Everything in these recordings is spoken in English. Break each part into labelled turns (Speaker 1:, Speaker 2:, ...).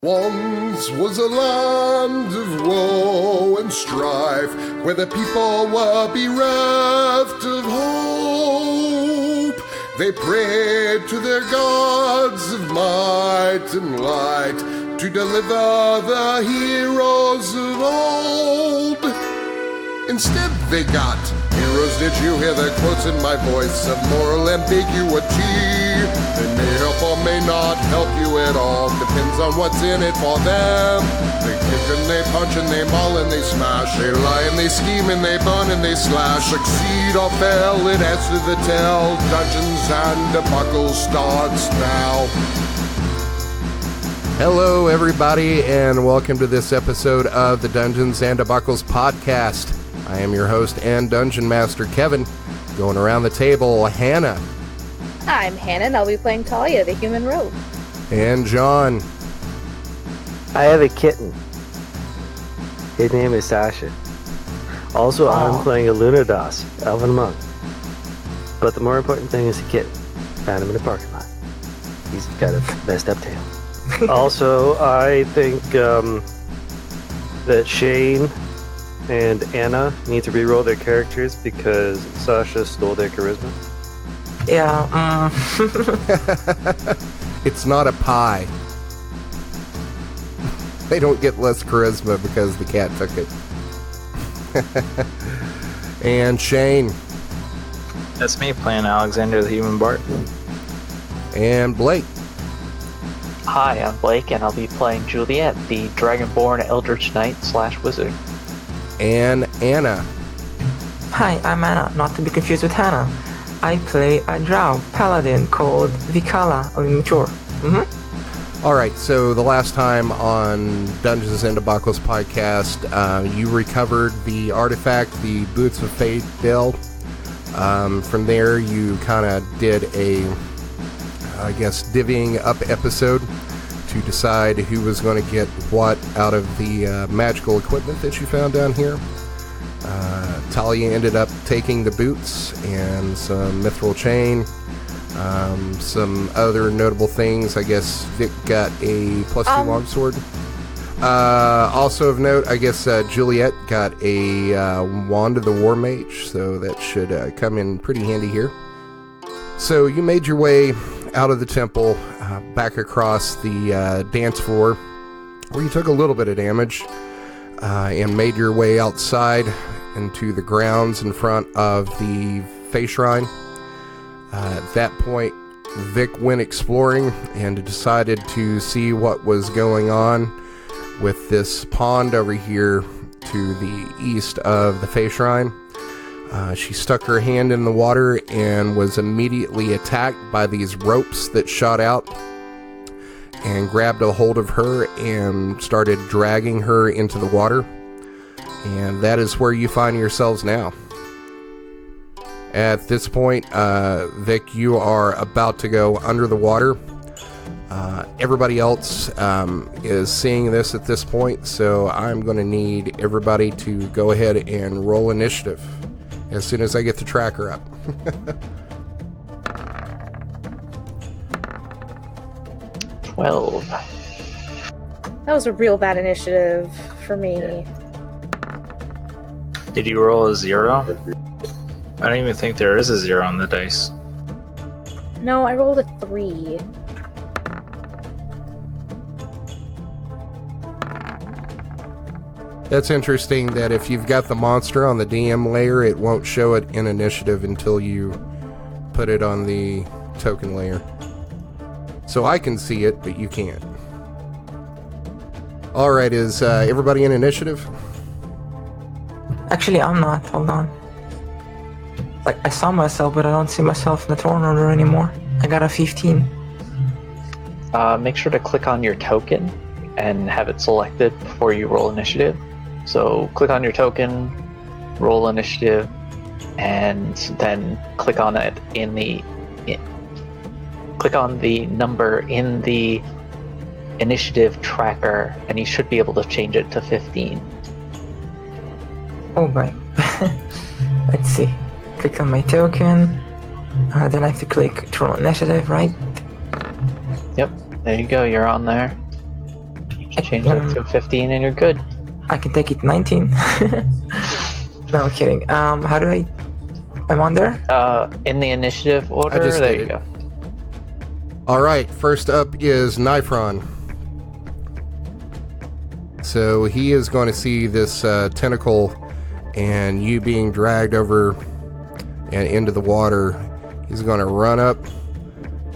Speaker 1: Once was a land of woe and strife, where the people were bereft of hope. They prayed to their gods of might and light to deliver the heroes of old. Instead they got heroes. Did you hear the quotes in my voice of moral ambiguity? They may help or may not help you at all, depends on what's in it for them. They kick and they punch and they maul and they smash, they lie and they scheme and they burn and they slash. Succeed or fail, it adds to the tale. Dungeons and Debacle starts now.
Speaker 2: Hello everybody and welcome to this episode of the Dungeons and Debacles podcast. I am your host and Dungeon Master Kevin. Going around the table, Hannah.
Speaker 3: I'm Hannah and I'll be playing Talia, the human rogue.
Speaker 2: And John.
Speaker 4: I have a kitten. His name is Sasha. Also, I'm playing Alunodas, Elven monk. But the more important thing is the kitten. Found him in the parking lot. He's got a messed up tail. Also, I think that Shane and Anna need to reroll their characters because Sasha stole their charisma.
Speaker 5: Yeah,
Speaker 2: It's not a pie. They don't get less charisma because the cat took it. And Shane.
Speaker 5: that's me playing Alexander the Human Bard.
Speaker 2: And Blake.
Speaker 6: Hi, I'm Blake, and I'll be playing Juliet, the Dragonborn eldritch knight / wizard.
Speaker 2: And Anna.
Speaker 7: Hi, I'm Anna, not to be confused with Hannah. I play a Drow Paladin called Vic'ala, Alean'mtor.
Speaker 2: Alright, so the last time on Dungeons and Debacles podcast, you recovered the artifact, the Boots of Feydale. From there, you kind of did a, I guess, divvying up episode to decide who was going to get what out of the magical equipment that you found down here. Talia ended up taking the boots and some mithril chain. Some other notable things, I guess Vic got a +2 longsword. Also of note, I guess Juliet got a Wand of the War Mage, so that should come in pretty handy here. So you made your way out of the temple, back across the dance floor, where you took a little bit of damage, and made your way outside into the grounds in front of the Fey Shrine. At that point, Vic went exploring and decided to see what was going on with this pond over here to the east of the Fey Shrine. She stuck her hand in the water and was immediately attacked by these ropes that shot out and grabbed a hold of her and started dragging her into the water. And that is where you find yourselves now. At this point, Vic, you are about to go under the water. Everybody else is seeing this at this point, so I'm going to need everybody to go ahead and roll initiative as soon as I get the tracker up.
Speaker 6: 12.
Speaker 3: That was a real bad initiative for me.
Speaker 5: Did you roll a 0? I don't even think there is a 0 on the dice.
Speaker 3: No, I rolled a 3.
Speaker 2: That's interesting that if you've got the monster on the DM layer, it won't show it in initiative until you put it on the token layer. So I can see it, but you can't. Alright, is everybody in initiative?
Speaker 7: Actually, I'm not. Hold on. Like, I saw myself, but I don't see myself in the throne order anymore. I got a 15.
Speaker 6: Make sure to click on your token and have it selected before you roll initiative. So click on your token, roll initiative, and then click on it click on the number in the initiative tracker, and you should be able to change it to 15.
Speaker 7: Oh, right. Let's see. Click on my token. Then I have to click to roll initiative, right?
Speaker 6: Yep, there you go, you're on there. Change it to 15 and you're good.
Speaker 7: I can take it 19. No, I'm kidding. How do I... I'm on there?
Speaker 6: In the initiative order,
Speaker 2: I just
Speaker 6: there
Speaker 2: did
Speaker 6: you
Speaker 2: it.
Speaker 6: go.
Speaker 2: Alright, first up is Nyfron. So he is going to see this tentacle and you being dragged over and into the water. He's going to run up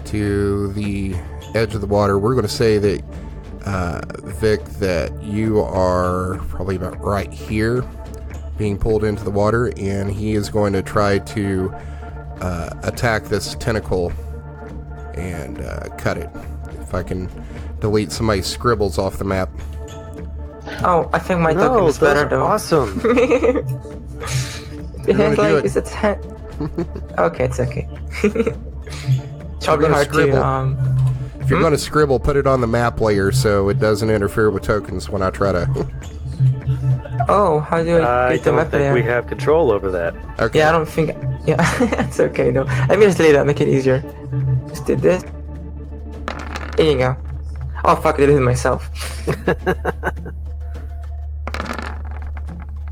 Speaker 2: to the edge of the water. We're going to say that, Vic, that you are probably about right here being pulled into the water, and he is going to try to attack this tentacle and cut it. If I can delete somebody's scribbles off the map.
Speaker 7: Oh, I think my token is
Speaker 4: those
Speaker 7: better
Speaker 4: are
Speaker 7: though.
Speaker 4: awesome.
Speaker 7: It
Speaker 2: gonna
Speaker 7: has
Speaker 2: do
Speaker 7: like,
Speaker 2: it.
Speaker 7: is it 10? Okay, it's okay. It's probably
Speaker 2: gonna
Speaker 7: hard
Speaker 2: scribble.
Speaker 7: to,
Speaker 2: If you're going to scribble, put it on the map layer so it doesn't interfere with tokens when I try to...
Speaker 7: Oh, how do I
Speaker 4: I
Speaker 7: get the
Speaker 4: don't
Speaker 7: map
Speaker 4: think
Speaker 7: there?
Speaker 4: we have control over that.
Speaker 2: Okay.
Speaker 7: Yeah, I don't think... Yeah, it's okay though. Let me just delete that, make it easier. Just did this. There you go. Oh fuck, I did it myself.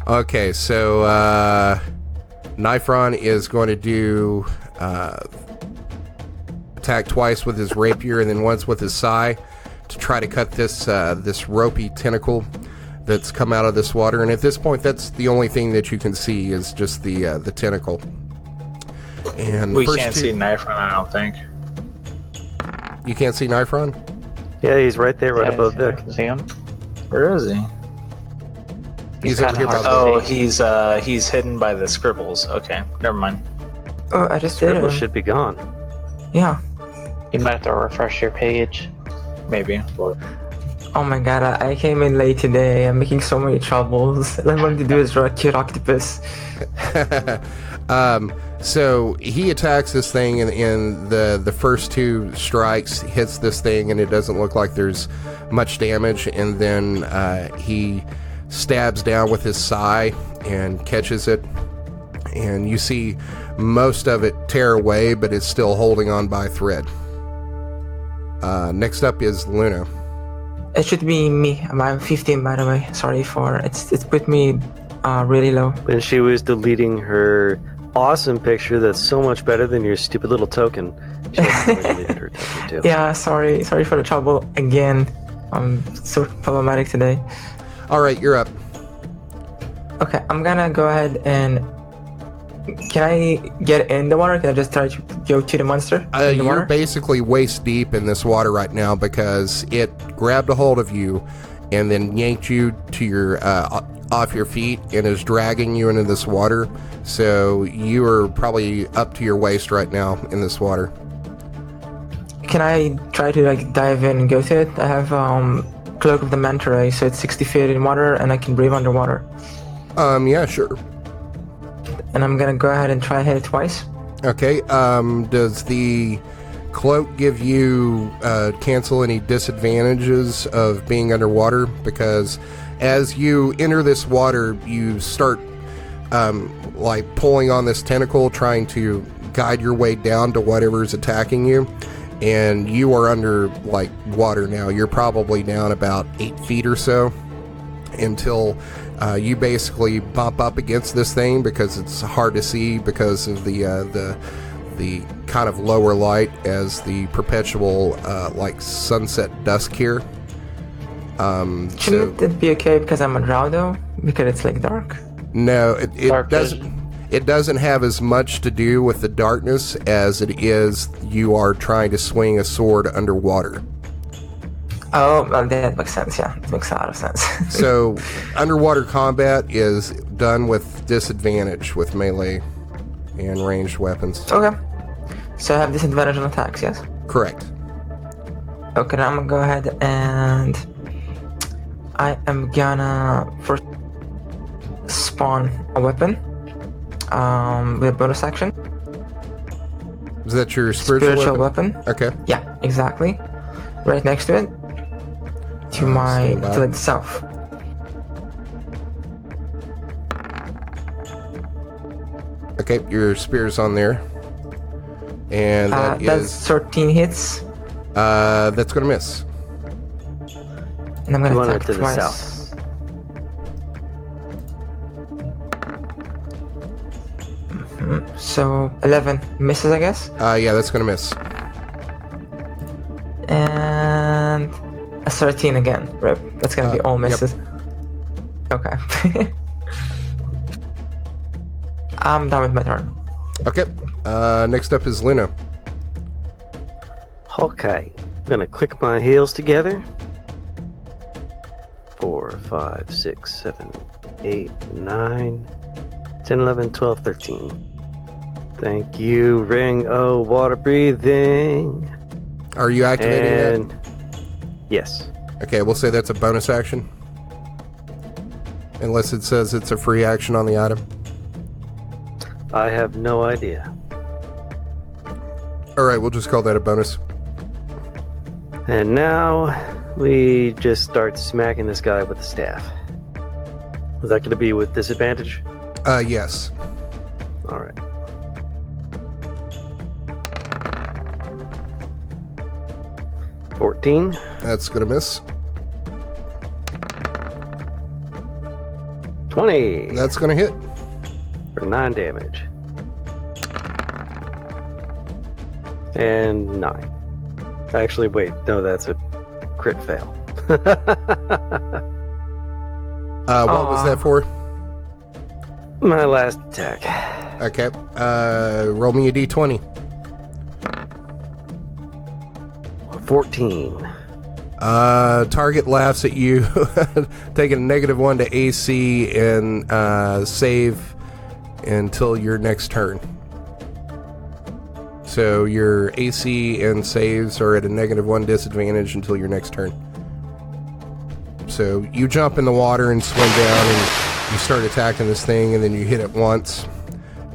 Speaker 2: Okay, so Nyfron is going to do attack twice with his rapier and then once with his sai to try to cut this this ropey tentacle that's come out of this water. And at this point, that's the only thing that you can see is just the tentacle. And
Speaker 5: We
Speaker 2: first
Speaker 5: can't
Speaker 2: two-
Speaker 5: see Nyfron, I don't think.
Speaker 2: You can't see Nyfron?
Speaker 4: Yeah, he's right there, right above Vic.
Speaker 6: See him?
Speaker 5: Where is he?
Speaker 2: He's over
Speaker 6: kinda
Speaker 2: here by
Speaker 6: hard
Speaker 2: the...
Speaker 5: Oh, he's hidden by the scribbles. Okay, never mind.
Speaker 7: Oh, I just did
Speaker 4: Scribble
Speaker 7: it.
Speaker 4: should be gone.
Speaker 7: Yeah.
Speaker 6: You might have to refresh your page.
Speaker 5: Maybe.
Speaker 7: Oh my god, I came in late today. I'm making so many troubles. All I wanted to do is draw a cute octopus.
Speaker 2: So he attacks this thing, and in the first two strikes hits this thing, and it doesn't look like there's much damage. And then he stabs down with his sai and catches it, and you see most of it tear away, but it's still holding on by a thread. Next up is Luna.
Speaker 7: It should be me. I'm 15, by the way. Sorry for it's put me really low.
Speaker 4: And she was deleting her awesome picture that's so much better than your stupid little token. She also deleted her token too.
Speaker 7: Yeah, sorry for the trouble again. I'm so problematic today.
Speaker 2: All right, you're up.
Speaker 7: Okay, I'm gonna go ahead and. Can I get in the water? Can I just try to go to the monster? In the
Speaker 2: You're
Speaker 7: water?
Speaker 2: basically waist deep in this water right now because it grabbed a hold of you and then yanked you to your off your feet and is dragging you into this water. So you are probably up to your waist right now in this water.
Speaker 7: Can I try to like dive in and go to it? I have Cloak of the Manta, so it's 60 feet in water and I can breathe underwater.
Speaker 2: Yeah, sure.
Speaker 7: And I'm gonna go ahead and try hit it twice.
Speaker 2: Okay, does the cloak give you cancel any disadvantages of being underwater? Because as you enter this water, you start like pulling on this tentacle, trying to guide your way down to whatever's attacking you, and you are under like water now. You're probably down about 8 feet or so until you basically bump up against this thing because it's hard to see because of the kind of lower light as the perpetual like sunset dusk here.
Speaker 7: Shouldn't it be okay because I'm a drow though? Because it's like dark.
Speaker 2: No, it
Speaker 6: Dark
Speaker 2: doesn't. It doesn't have as much to do with the darkness as it is you are trying to swing a sword underwater.
Speaker 7: Oh, well, that makes sense. Yeah, it makes a lot of sense.
Speaker 2: So underwater combat is done with disadvantage with melee and ranged weapons.
Speaker 7: Okay. So I have disadvantage on attacks. Yes.
Speaker 2: Correct.
Speaker 7: Okay, now I'm gonna go ahead and I am gonna first spawn a weapon with a bonus action.
Speaker 2: Is that your spiritual weapon? Okay.
Speaker 7: Yeah, exactly. Right next to it. To my
Speaker 2: stand by.
Speaker 7: to the south.
Speaker 2: Okay, your spear's on there. And that
Speaker 7: That's
Speaker 2: is
Speaker 7: 13 hits.
Speaker 2: that's gonna miss.
Speaker 7: And I'm gonna
Speaker 4: One
Speaker 7: attack
Speaker 4: to the
Speaker 7: twice.
Speaker 4: south.
Speaker 7: So 11 misses, I guess.
Speaker 2: Yeah, that's gonna miss.
Speaker 7: And a 13 again. Rip. That's gonna be all
Speaker 2: yep.
Speaker 7: misses. Okay. I'm done with my turn.
Speaker 2: Okay. Next up is Luna.
Speaker 4: Okay. I'm gonna click my heels together. 4, 5, 6, 7, 8, 9, 10, 11, 12, 13. Thank you, Ring O Water Breathing.
Speaker 2: Are you activating
Speaker 4: And yes.
Speaker 2: that? Okay, we'll say that's a bonus action. Unless it says it's a free action on the item.
Speaker 4: I have no idea.
Speaker 2: Alright, we'll just call that a bonus.
Speaker 4: And now we just start smacking this guy with the staff. Is that going to be with disadvantage?
Speaker 2: Yes.
Speaker 4: All right. $14.
Speaker 2: That's gonna miss.
Speaker 4: 20.
Speaker 2: That's gonna hit.
Speaker 4: For 9 damage. And 9. Actually, wait. No, that's a crit fail.
Speaker 2: What was that for?
Speaker 4: My last attack.
Speaker 2: Okay. Roll me a d20.
Speaker 4: 14.
Speaker 2: Target laughs at you, taking a -1 to AC and save until your next turn. So your AC and saves are at a -1 disadvantage until your next turn. So you jump in the water and swim down and you start attacking this thing, and then you hit it once,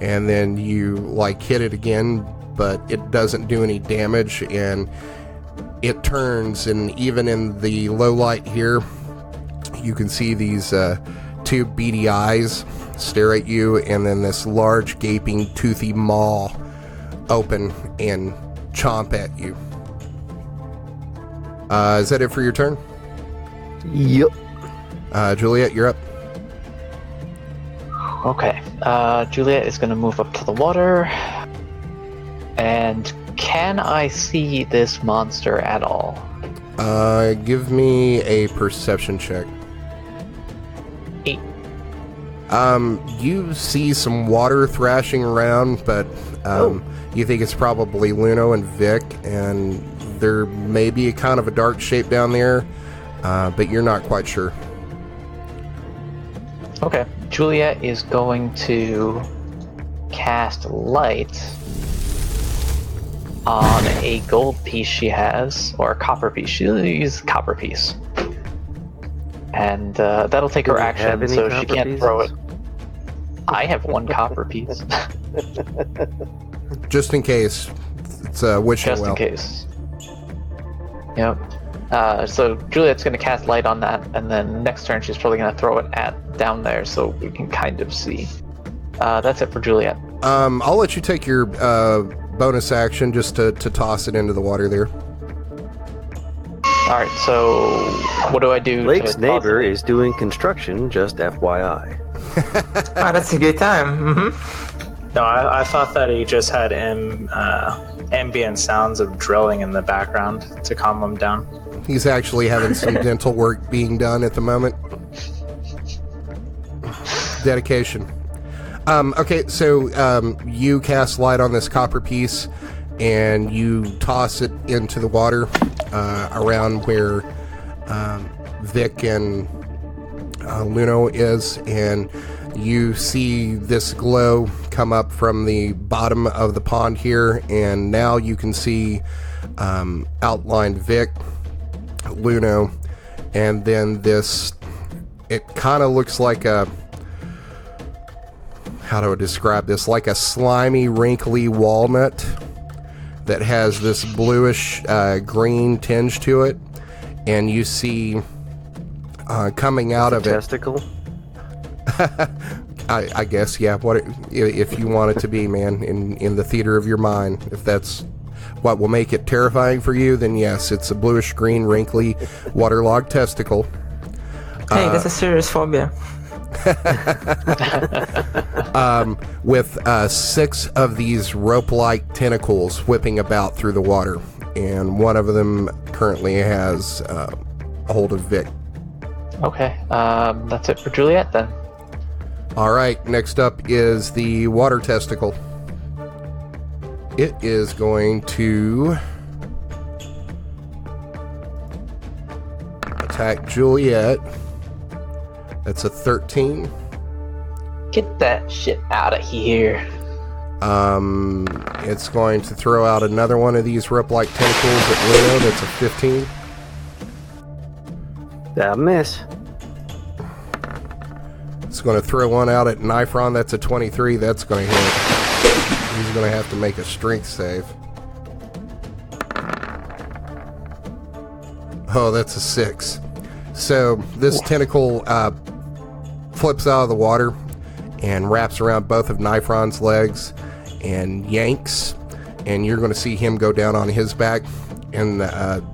Speaker 2: and then you hit it again, but it doesn't do any damage, and it turns, and even in the low light here, you can see these two beady eyes stare at you, and then this large gaping toothy maw open and chomp at you. Is that it for your turn?
Speaker 4: Yep.
Speaker 2: Juliet, you're up.
Speaker 6: Okay. Juliet is going to move up to the water. And can I see this monster at all?
Speaker 2: Give me a perception check.
Speaker 6: 8.
Speaker 2: You see some water thrashing around, but you think it's probably Luno and Vic, and there may be a kind of a dark shape down there, but you're not quite sure.
Speaker 6: Okay. Juliet is going to cast light on a gold piece she has, or a copper piece. She'll use copper piece. And that'll take her action, so she can't throw it. I have 1 copper piece.
Speaker 2: Just in case. It's wishing
Speaker 6: Just
Speaker 2: well.
Speaker 6: in case. Yep. So Juliet's going to cast light on that, and then next turn she's probably going to throw it down there so we can kind of see. That's it for Juliet.
Speaker 2: I'll let you take your bonus action just to toss it into the water there.
Speaker 6: Alright, so what do I do?
Speaker 4: Blake's neighbor is doing construction, just FYI.
Speaker 7: Oh, that's a good time. Mm-hmm.
Speaker 5: No, I thought that he just had ambient sounds of drilling in the background to calm him down.
Speaker 2: He's actually having some dental work being done at the moment. Dedication. Okay, so you cast light on this copper piece, and you toss it into the water around where Vic and Luno is, and you see this glow come up from the bottom of the pond here, and now you can see outlined Vic, Luno, and then this, it kind of looks like a, how do I describe this, like a slimy, wrinkly walnut that has this bluish green tinge to it, and you see coming out of it,
Speaker 4: testicle?
Speaker 2: I guess, yeah. What if you want it to be, man, in the theater of your mind, if that's what will make it terrifying for you, then yes, it's a bluish-green, wrinkly, waterlogged testicle.
Speaker 7: Hey, that's a serious phobia.
Speaker 2: With 6 of these rope-like tentacles whipping about through the water, and one of them currently has a hold of Vic.
Speaker 6: Okay, that's it for Juliet then.
Speaker 2: All right, next up is the water testicle. It is going to attack Juliet. That's a 13.
Speaker 6: Get that shit out of here.
Speaker 2: It's going to throw out another one of these rope-like tentacles at Lino. That's a 15.
Speaker 4: That'll miss.
Speaker 2: It's going to throw one out at Nyfron. That's a 23. That's going to hit. He's going to have to make a strength save. Oh, that's a 6. So this tentacle flips out of the water and wraps around both of Nyfron's legs and yanks, and you're going to see him go down on his back and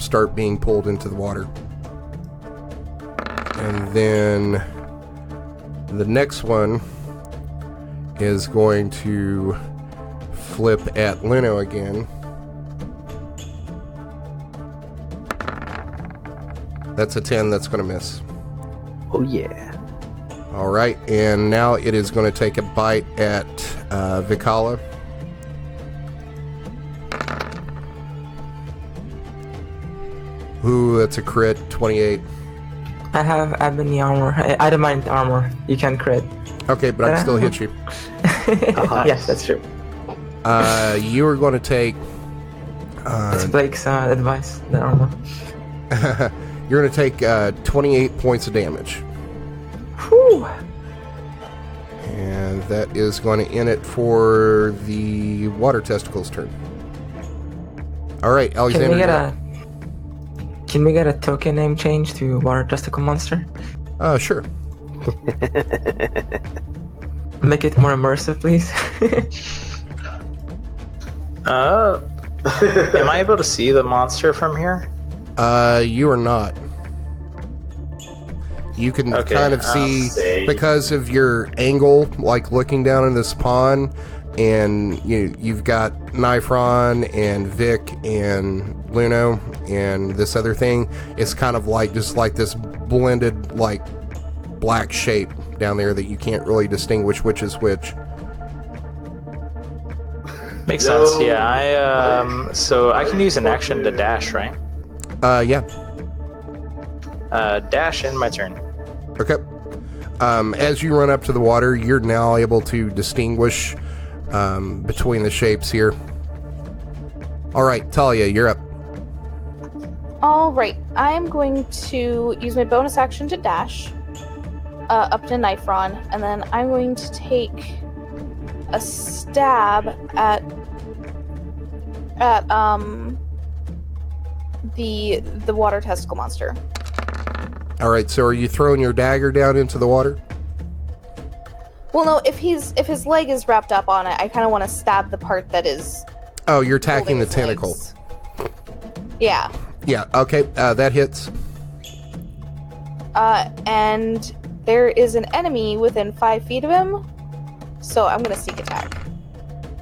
Speaker 2: start being pulled into the water. And then the next one is going to flip at Lino again. That's a 10. That's going to miss.
Speaker 4: Oh, yeah.
Speaker 2: All right, and now it is going to take a bite at Vic'ala. Ooh, that's a crit, 28.
Speaker 7: I have ebony armor. Adamant armor. You can crit.
Speaker 2: Okay, but I can still hit you.
Speaker 7: Yes, that's true.
Speaker 2: You are going to take...
Speaker 7: It's Blake's advice, the armor.
Speaker 2: You're going to take 28 points of damage.
Speaker 7: Whew.
Speaker 2: And that is going to end it for the water testicles turn. All right, Alexander.
Speaker 7: Can we get a token name change to water testicle monster?
Speaker 2: Sure.
Speaker 7: Make it more immersive, please.
Speaker 5: Am I able to see the monster from here?
Speaker 2: You are not. You can kind of see, because of your angle, like looking down in this pond, and you've got Nyfron and Vic and Luno and this other thing. It's kind of like just like this blended, like, black shape down there that you can't really distinguish which is which.
Speaker 5: Makes sense. Yeah, so I can use an action to dash, right?
Speaker 2: Yeah.
Speaker 5: Dash in my turn.
Speaker 2: Okay. As you run up to the water, you're now able to distinguish between the shapes here. All right, Talia, you're up.
Speaker 3: All right, I'm going to use my bonus action to dash up to Nyfron, and then I'm going to take a stab at the water testicle monster.
Speaker 2: All right, so are you throwing your dagger down into the water?
Speaker 3: Well, no. If his leg is wrapped up on it, I kind of want to stab the part that is.
Speaker 2: Oh, you're attacking the
Speaker 3: his
Speaker 2: tentacle.
Speaker 3: legs. Yeah.
Speaker 2: Yeah. Okay, that hits.
Speaker 3: And there is an enemy within 5 feet of him, so I'm gonna sneak attack.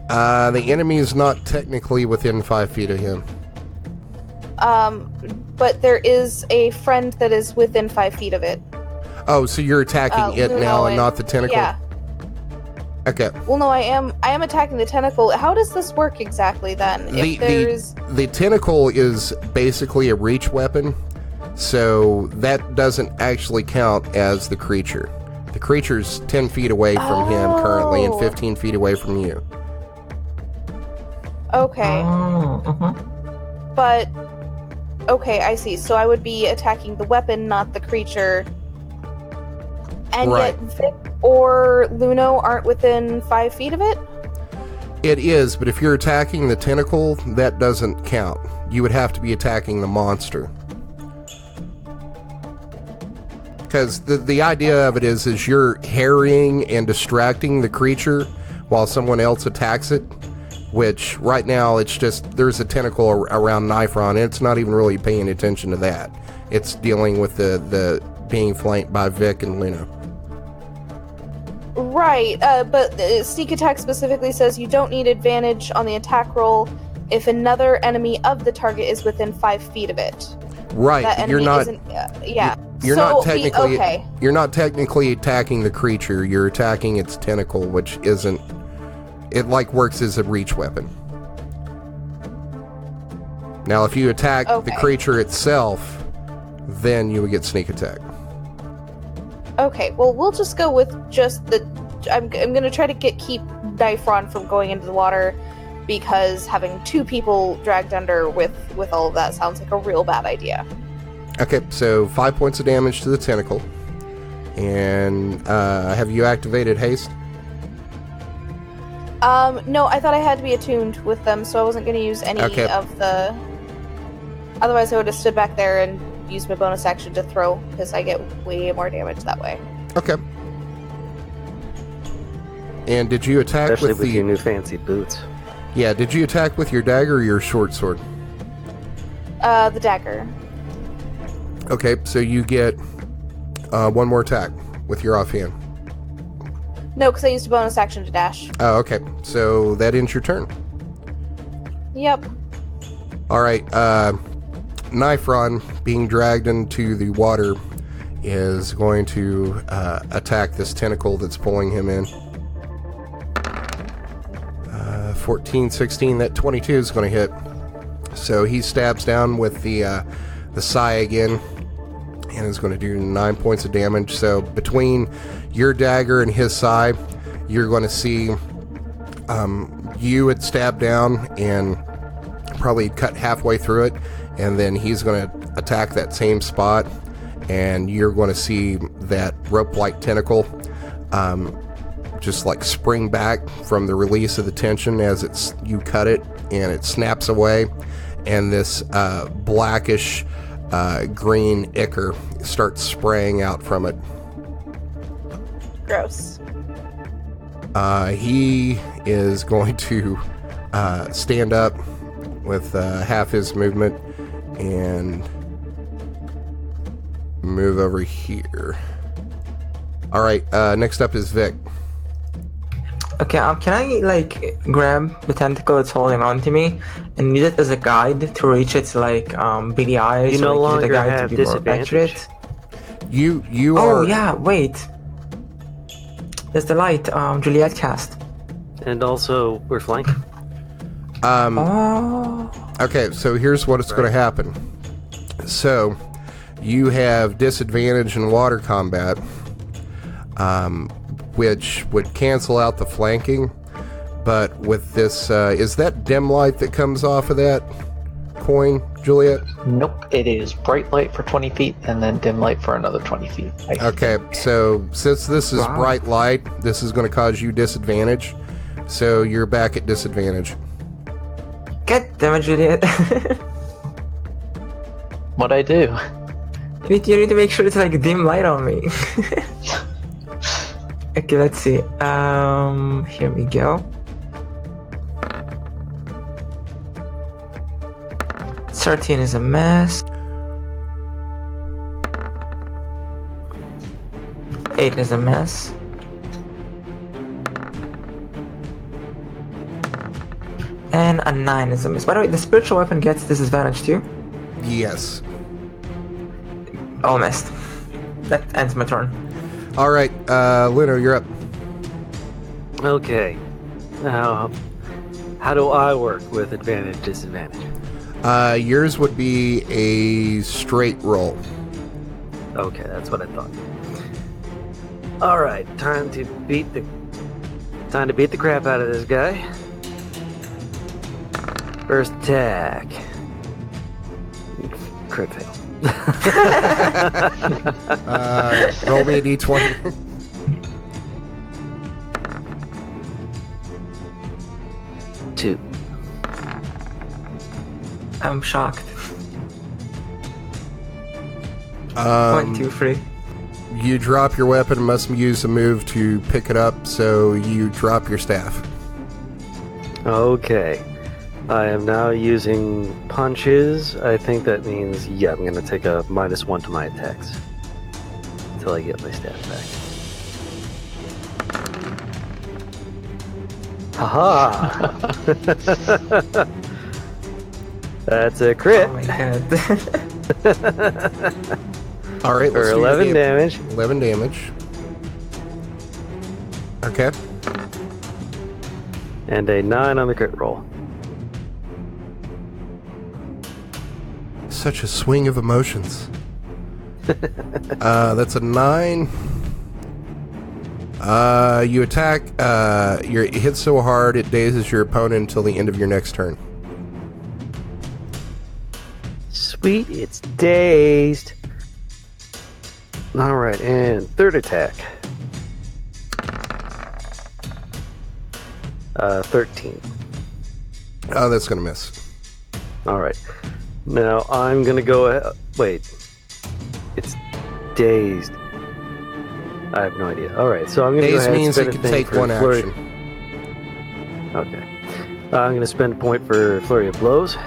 Speaker 2: The enemy is not technically within 5 feet of him.
Speaker 3: But there is a friend that is within 5 feet of it.
Speaker 2: Oh, so you're attacking it
Speaker 3: Luno
Speaker 2: now and not the tentacle?
Speaker 3: Yeah.
Speaker 2: Okay.
Speaker 3: Well, no, I am attacking the tentacle. How does this work exactly then?
Speaker 2: The tentacle is basically a reach weapon, so that doesn't actually count as the creature. The creature's 10 feet away from him currently and 15 feet away from you.
Speaker 3: Okay.
Speaker 7: Uh-huh.
Speaker 3: But okay, I see. So I would be attacking the weapon, not the creature. And
Speaker 2: Right.
Speaker 3: yet Vic or Luno aren't within 5 feet of it?
Speaker 2: It is, but if you're attacking the tentacle, that doesn't count. You would have to be attacking the monster. Because the idea of it is you're harrying and distracting the creature while someone else attacks it. which right now it's just there's a tentacle around Nyfron, and it's not even really paying attention to that. It's dealing with the being flanked by Vic and Luna.
Speaker 3: Right, but sneak attack specifically says you don't need advantage on the attack roll if another enemy of the target is within 5 feet of it.
Speaker 2: Right,
Speaker 3: That enemy
Speaker 2: you're not.
Speaker 3: isn't, yeah.
Speaker 2: You're
Speaker 3: So
Speaker 2: not technically.
Speaker 3: okay.
Speaker 2: You're not technically attacking the creature. You're attacking its tentacle, which isn't. It works as a reach weapon. Now, if you attack the creature itself, then you would get sneak attack.
Speaker 3: Okay, well, we'll just go with just the... I'm going to try to keep Nyfron from going into the water, because having 2 people dragged under with all of that sounds like a real bad idea.
Speaker 2: Okay, so 5 points of damage to the tentacle. And have you activated haste?
Speaker 3: No, I thought I had to be attuned with them, so I wasn't going to use any of the... Otherwise, I would have stood back there and used my bonus action to throw, because I get way more damage that way.
Speaker 2: Okay. And did you attack
Speaker 4: Especially with
Speaker 2: the...
Speaker 4: your new fancy boots.
Speaker 2: Yeah, did you attack with your dagger or your short sword?
Speaker 3: The dagger.
Speaker 2: Okay, so you get 1 more attack with your offhand.
Speaker 3: No, because I used a bonus action to dash.
Speaker 2: Oh, okay. So that ends your turn.
Speaker 3: Yep.
Speaker 2: Alright, Nyfron, being dragged into the water, is going to attack this tentacle that's pulling him in. 14, 16, that 22 is going to hit. So he stabs down with the sai again, and is going to do 9 points of damage. So between your dagger and his sai, you're going to see you had stabbed down and probably cut halfway through it, and then he's going to attack that same spot, and you're going to see that rope-like tentacle just spring back from the release of the tension as you cut it, and it snaps away, and this blackish green ichor starts spraying out from it.
Speaker 3: Gross.
Speaker 2: He is going to stand up with half his movement and move over here. Alright, next up is Vic.
Speaker 7: Okay, can I grab the tentacle that's holding on to me and use it as a guide to reach its beady eyes?
Speaker 4: You no
Speaker 7: use it as a
Speaker 4: longer
Speaker 7: guide
Speaker 4: have
Speaker 7: to be more
Speaker 4: disadvantage.
Speaker 7: accurate?
Speaker 2: You
Speaker 7: Oh
Speaker 2: are...
Speaker 7: yeah, wait. There's the light Juliet cast.
Speaker 4: And also, we're flanking.
Speaker 2: Okay, so here's what's going to happen. So, you have disadvantage in water combat, which would cancel out the flanking, but with this, is that dim light that comes off of that coin, Juliet?
Speaker 6: Nope, it is bright light for 20 feet and then dim light for another 20 feet.
Speaker 2: Okay, so since this is bright light, this is going to cause you disadvantage, so you're back at disadvantage.
Speaker 7: God damn it, Juliet.
Speaker 6: What'd I do?
Speaker 7: You need to make sure it's dim light on me. Okay, let's see. Here we go. 13 is a mess. 8 is a mess. And a 9 is a miss. By the way, the spiritual weapon gets disadvantage too?
Speaker 2: Yes.
Speaker 7: Oh, missed. That ends my turn.
Speaker 2: Alright, Lino, you're up.
Speaker 4: Okay. Now, how do I work with advantage, disadvantage?
Speaker 2: Yours would be a straight roll.
Speaker 4: Okay, that's what I thought. Alright, time to beat the crap out of this guy. First attack. Crit fail.
Speaker 2: Roll me a d20.
Speaker 4: 2.
Speaker 7: I'm shocked. 1, 2, 3.
Speaker 2: You drop your weapon and must use a move to pick it up, so you drop your staff.
Speaker 4: Okay. I am now using punches. I think that means, yeah, I'm going to take a -1 to my attacks. Until I get my stats back. Haha! That's a crit.
Speaker 7: Oh my god.
Speaker 2: All right,
Speaker 4: For
Speaker 2: let's do
Speaker 4: 11
Speaker 2: the-
Speaker 4: damage.
Speaker 2: 11 damage. Okay.
Speaker 4: And a 9 on the crit roll.
Speaker 2: Such a swing of emotions. That's a 9. You attack. You hit so hard it dazes your opponent until the end of your next turn.
Speaker 4: Sweet, it's dazed. Alright, and third attack. 13.
Speaker 2: Oh, that's gonna miss.
Speaker 4: Alright. Now I'm gonna go ahead. Wait. It's dazed. I have no idea. Alright, so I'm gonna go
Speaker 2: Daze
Speaker 4: ahead
Speaker 2: means
Speaker 4: and
Speaker 2: you
Speaker 4: spend
Speaker 2: can
Speaker 4: a thing
Speaker 2: take
Speaker 4: for
Speaker 2: one
Speaker 4: flurry.
Speaker 2: action.
Speaker 4: Okay. I'm gonna spend a point for Flurry of Blows.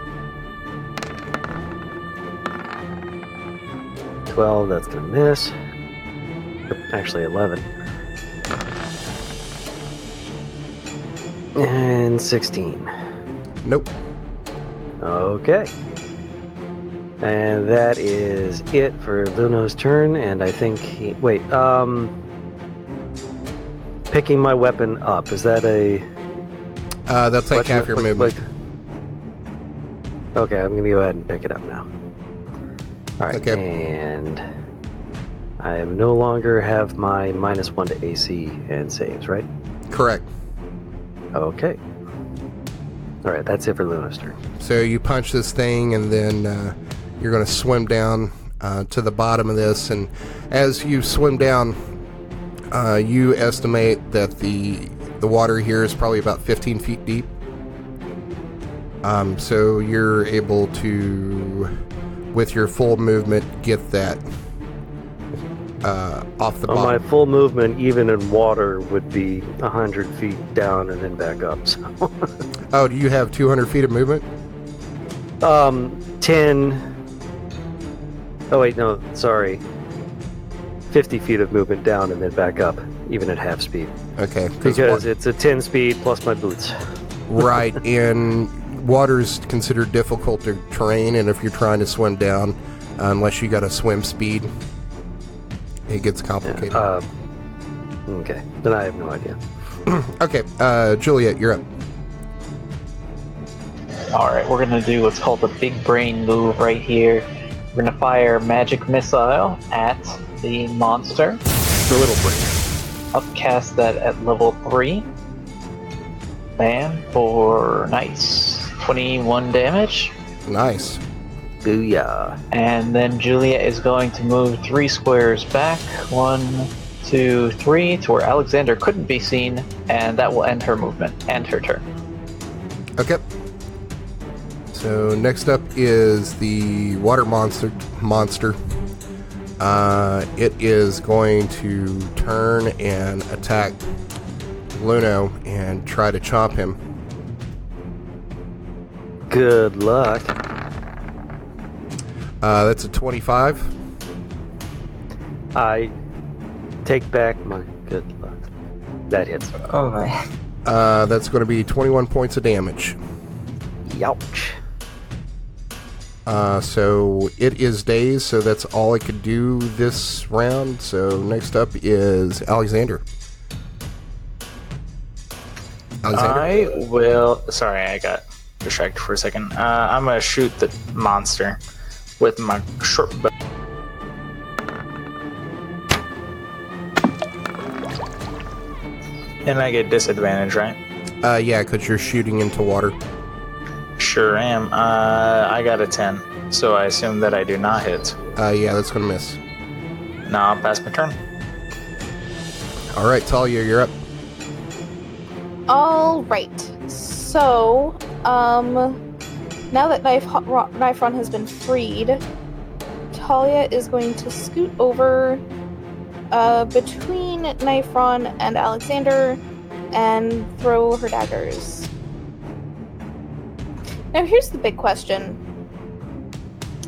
Speaker 4: 12, that's gonna miss. Actually, 11. And 16.
Speaker 2: Nope.
Speaker 4: Okay. And that is it for Luno's turn, and I think he... Wait, picking my weapon up, is that a...
Speaker 2: They'll take
Speaker 4: What's
Speaker 2: half
Speaker 4: it
Speaker 2: your
Speaker 4: look
Speaker 2: movement.
Speaker 4: like? Okay, I'm gonna go ahead and pick it up now. Alright,
Speaker 2: Okay.
Speaker 4: and... I no longer have my -1 to AC and saves, right?
Speaker 2: Correct.
Speaker 4: Okay. Alright, that's it for Luno's turn.
Speaker 2: So you punch this thing, and then you're going to swim down to the bottom of this. And as you swim down, you estimate that the water here is probably about 15 feet deep. So you're able to, with your full movement, get that off the
Speaker 4: Well, my
Speaker 2: bottom.
Speaker 4: full movement, even in water, would be 100 feet down and then back up. So,
Speaker 2: Oh, do you have 200 feet of movement?
Speaker 4: 10. Oh wait, no, sorry. 50 feet of movement down and then back up, even at half speed,
Speaker 2: Okay.
Speaker 4: because it's a 10 speed plus my boots.
Speaker 2: Right, and water's considered difficult to terrain, and if you're trying to swim down, unless you got a swim speed, it gets complicated.
Speaker 4: Okay, then I have no idea.
Speaker 2: Okay, Juliet, you're up.
Speaker 6: Alright, we're gonna do what's called the big brain move right here. We're gonna fire magic missile at the monster.
Speaker 2: The little brain.
Speaker 6: Upcast that at level 3. Bam, for nice 21 damage.
Speaker 2: Nice.
Speaker 4: Booyah.
Speaker 6: And then Juliet is going to move 3 squares back. 1, 2, 3, to where Alexander couldn't be seen, and that will end her movement and her turn.
Speaker 2: Okay. So next up is the water monster. It is going to turn and attack Luno and try to chomp him.
Speaker 4: Good luck.
Speaker 2: That's a 25.
Speaker 4: I take back my good luck. That hits.
Speaker 7: Oh my.
Speaker 2: That's going to be 21 points of damage.
Speaker 4: Youch.
Speaker 2: So it is dazed, so that's all it could do this round. So next up is Alexander.
Speaker 5: I will. Sorry, I got distracted for a second. I'm gonna shoot the monster with my short bow. And I get disadvantage, right?
Speaker 2: Yeah, because you're shooting into water.
Speaker 5: Sure am. I got a 10, so I assume that I do not hit.
Speaker 2: Yeah, that's going to miss.
Speaker 5: Now I'll pass my turn.
Speaker 2: All right, Talia, you're up.
Speaker 3: All right. So, now that Nyfron has been freed, Talia is going to scoot over between Nyfron and Alexander and throw her daggers. Now here's the big question.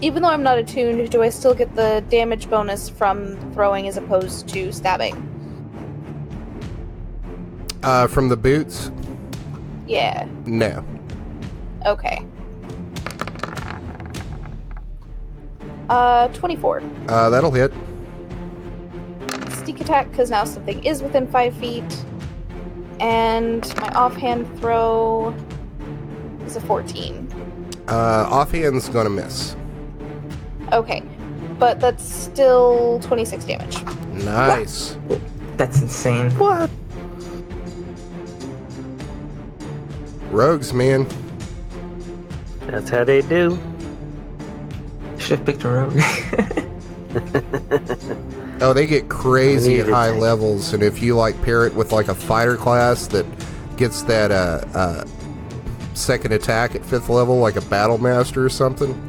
Speaker 3: Even though I'm not attuned, do I still get the damage bonus from throwing as opposed to stabbing?
Speaker 2: From the boots?
Speaker 3: Yeah.
Speaker 2: No.
Speaker 3: Okay. 24.
Speaker 2: That'll hit.
Speaker 3: Sneak attack, because now something is within 5 feet. And my offhand throw is a 14.
Speaker 2: Offhand's gonna miss.
Speaker 3: Okay. But that's still 26 damage.
Speaker 2: Nice.
Speaker 7: What? That's insane.
Speaker 4: What?
Speaker 2: Rogues, man.
Speaker 4: That's how they do.
Speaker 7: Should have picked a rogue.
Speaker 2: Oh, they get crazy at
Speaker 4: Needed
Speaker 2: high
Speaker 4: tank.
Speaker 2: levels, and if you like pair it with like a fighter class that gets that second attack at 5th level, like a battle master or something.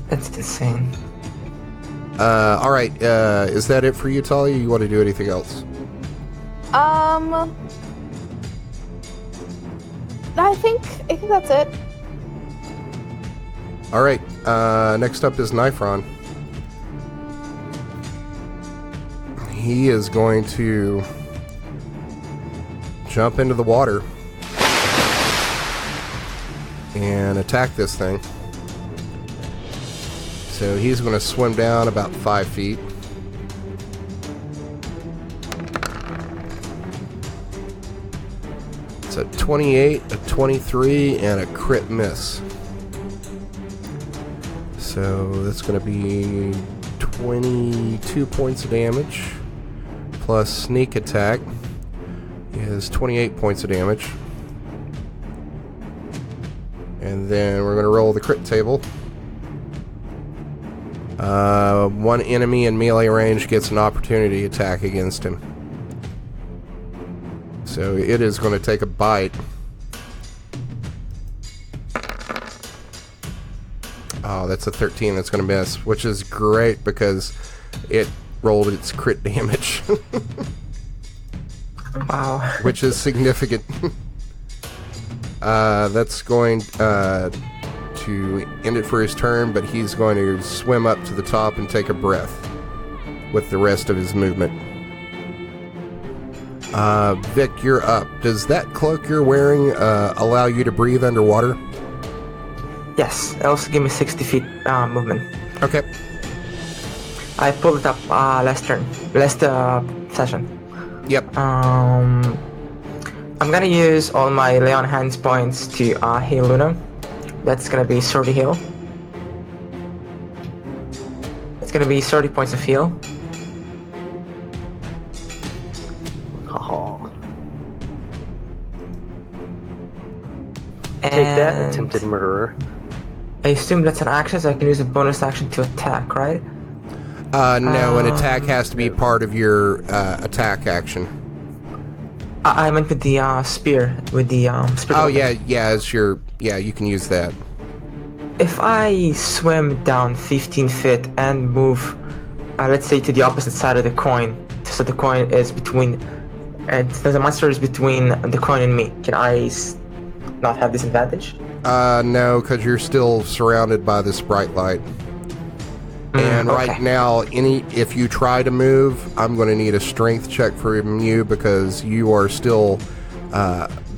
Speaker 7: That's insane.
Speaker 2: All right, is that it for you, Talia? You want to do anything else?
Speaker 3: I think that's it.
Speaker 2: All right, next up is Nyfron. He is going to jump into the water and attack this thing. So he's going to swim down about 5 feet. It's a 28, a 23, and a crit miss. So that's going to be 22 points of damage. Plus sneak attack is 28 points of damage. And then we're going to roll the crit table. One enemy in melee range gets an opportunity attack against him. So it is going to take a bite. Oh, that's a 13 that's going to miss, which is great because it rolled its crit damage.
Speaker 7: Wow.
Speaker 2: Which is significant. That's going to end it for his turn, but he's going to swim up to the top and take a breath with the rest of his movement. Vic, you're up. Does that cloak you're wearing allow you to breathe underwater?
Speaker 7: Yes, it also give me 60 feet movement.
Speaker 2: Okay.
Speaker 7: I pulled it up last session.
Speaker 2: Yep.
Speaker 7: I'm gonna use all my lay on hands points to heal Luna. That's gonna be 30 heal. It's gonna be 30 points of heal.
Speaker 4: Oh.
Speaker 7: And
Speaker 4: Take that, attempted murderer.
Speaker 7: I assume that's an action, so I can use a bonus action to attack, right?
Speaker 2: No, an attack has to be part of your attack action.
Speaker 7: I meant with the spear, with the spear.
Speaker 2: Oh, yeah, it's your... Yeah, you can use that.
Speaker 7: If I swim down 15 feet and move, let's say, to the opposite side of the coin, so the coin is between... the monster is between the coin and me, can I not have disadvantage?
Speaker 2: No, because you're still surrounded by this bright light. And
Speaker 7: okay.
Speaker 2: right now, if you try to move, I'm going to need a strength check from you because you are still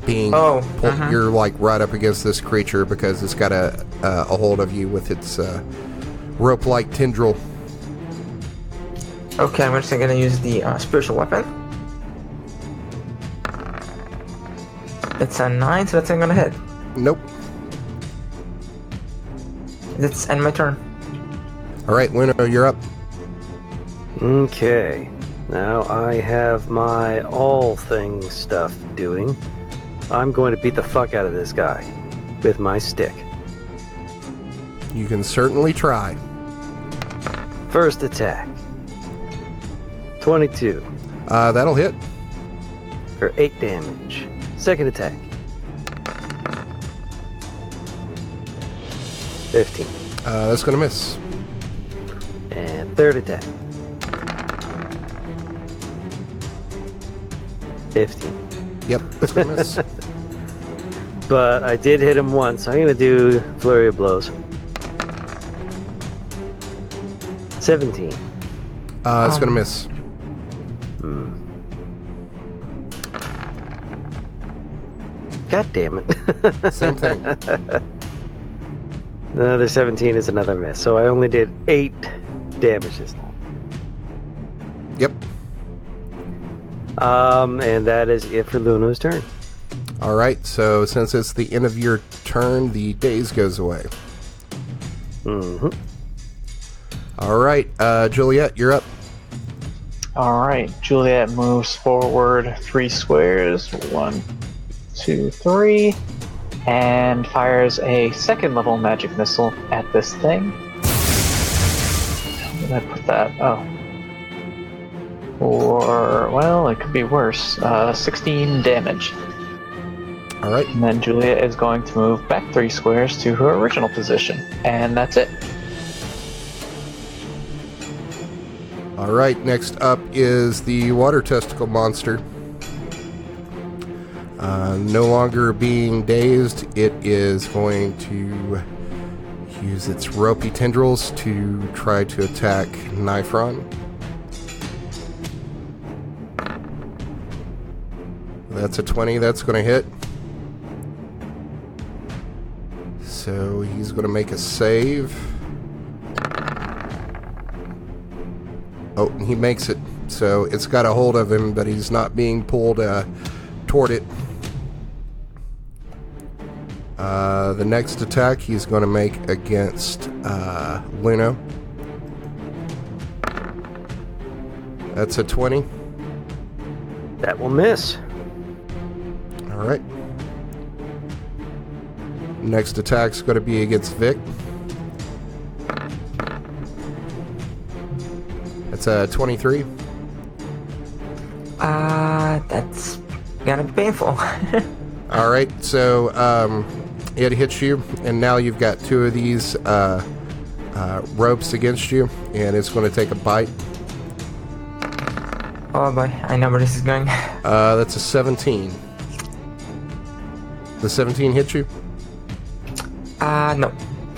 Speaker 2: being pulled. You're like right up against this creature because it's got a hold of you with its rope-like tendril.
Speaker 7: Okay, I'm just going to use the spiritual weapon. It's a 9, so that's not going to hit.
Speaker 2: Nope.
Speaker 7: That's end my turn.
Speaker 2: All right, Luna, you're up.
Speaker 4: Okay. Now I have my all things stuff doing. I'm going to beat the fuck out of this guy with my stick.
Speaker 2: You can certainly try.
Speaker 4: First attack. 22
Speaker 2: That'll hit.
Speaker 4: for 8 damage. Second attack. 15.
Speaker 2: That's going to miss.
Speaker 4: And third attack. 15.
Speaker 2: Yep, that's going to miss.
Speaker 4: But I did hit him once. I'm going to do Flurry of Blows. 17.
Speaker 2: It's going to miss.
Speaker 4: God damn it.
Speaker 2: Same thing.
Speaker 4: Another 17 is another miss. So I only did 8 damage this time.
Speaker 2: Yep.
Speaker 4: And that is it for Luna's turn.
Speaker 2: All right, so since it's the end of your turn, the daze goes away.
Speaker 4: Mm-hmm.
Speaker 2: All right, Juliet, you're up.
Speaker 6: Alright, Juliet moves forward 3 squares. 1, 2, 3. And fires a 2nd level magic missile at this thing. Where did I put that? Oh. Or, well, it could be worse. 16 damage.
Speaker 2: All right.
Speaker 6: And then Juliet is going to move back 3 squares to her original position. And that's it.
Speaker 2: All right, next up is the water testicle monster. No longer being dazed, it is going to use its ropey tendrils to try to attack Nyfron. That's a 20, that's going to hit. So he's going to make a save. Oh, he makes it. So it's got a hold of him, but he's not being pulled toward it. The next attack he's going to make against Luna. That's a 20.
Speaker 4: That will miss.
Speaker 2: All right. Next attack's going to be against Vic. That's a 23.
Speaker 7: That's gonna be painful.
Speaker 2: All right, so it hits you, and now you've got 2 of these ropes against you, and it's going to take a bite.
Speaker 7: Oh boy, I know where this is going.
Speaker 2: That's a 17. The 17 hit you?
Speaker 7: No.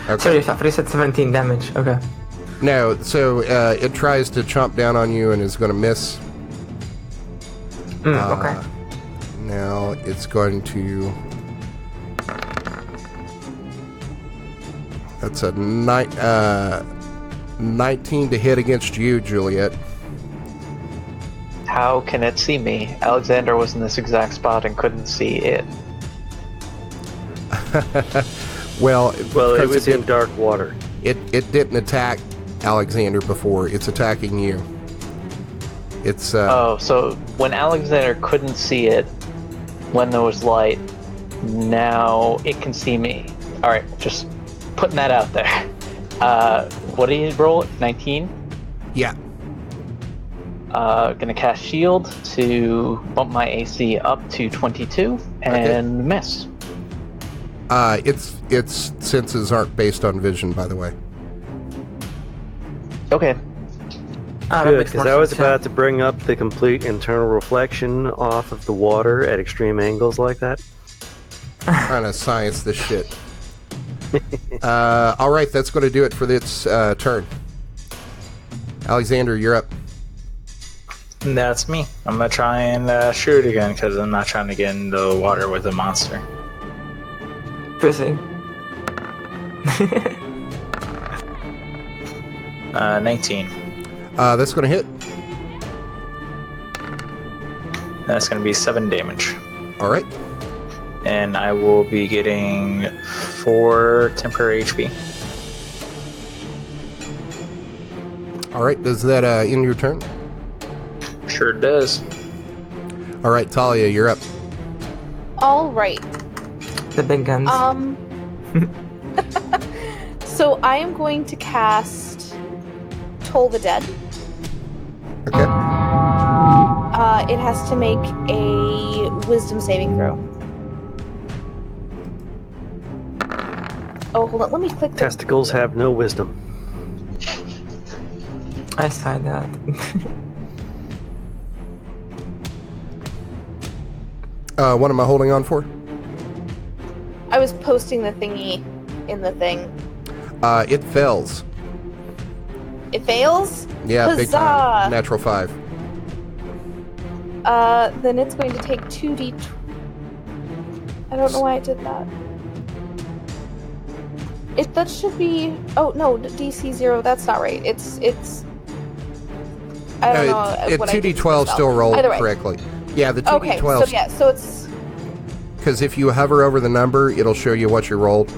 Speaker 2: Okay.
Speaker 7: Sorry, I thought you said 17 damage. Okay.
Speaker 2: No, so it tries to chomp down on you and is going to miss.
Speaker 7: Okay.
Speaker 2: Now it's going to... That's a 19 to hit against you, Juliet.
Speaker 6: How can it see me? Alexander was in this exact spot and couldn't see it.
Speaker 2: Well,
Speaker 4: it was in dark water.
Speaker 2: It didn't attack Alexander before. It's attacking you. It's
Speaker 6: so when Alexander couldn't see it when there was light, now it can see me. Alright, just putting that out there. What do you roll? 19?
Speaker 2: Yeah.
Speaker 6: Gonna cast shield to bump my AC up to 22 and miss.
Speaker 2: Its senses aren't based on vision, by the way.
Speaker 6: Okay.
Speaker 4: Good, because I was about to bring up the complete internal reflection off of the water at extreme angles like that.
Speaker 2: Trying to science this shit. All right, that's going to do it for this turn. Alexander, you're up.
Speaker 5: That's me. I'm gonna try and shoot again because I'm not trying to get in the water with a monster.
Speaker 7: Proceed.
Speaker 5: 19.
Speaker 2: That's going to hit.
Speaker 5: That's gonna be 7 damage.
Speaker 2: All right.
Speaker 5: And I will be getting 4 temporary HP.
Speaker 2: All right, does that end your turn?
Speaker 5: Sure does.
Speaker 2: All right, Talia, you're up.
Speaker 3: All right.
Speaker 7: The big guns.
Speaker 3: So I am going to cast Toll the Dead.
Speaker 2: Okay.
Speaker 3: It has to make a Wisdom saving throw. Oh, hold on. Let me click.
Speaker 4: Testicles have no wisdom.
Speaker 7: I saw that.
Speaker 2: What am I holding on for?
Speaker 3: I was posting the thingy in the thing.
Speaker 2: It fails.
Speaker 3: It fails?
Speaker 2: Yeah,
Speaker 3: Huzzah!
Speaker 2: big time. Natural 5.
Speaker 3: Then it's going to take 2d. I don't know why I did that. That should be. Oh no, DC 0. That's not right. It's. I don't know. What
Speaker 2: 2d12 still rolled correctly. Yeah, the 2d12.
Speaker 3: Okay, so yeah, so it's.
Speaker 2: Because if you hover over the number, it'll show you what you rolled.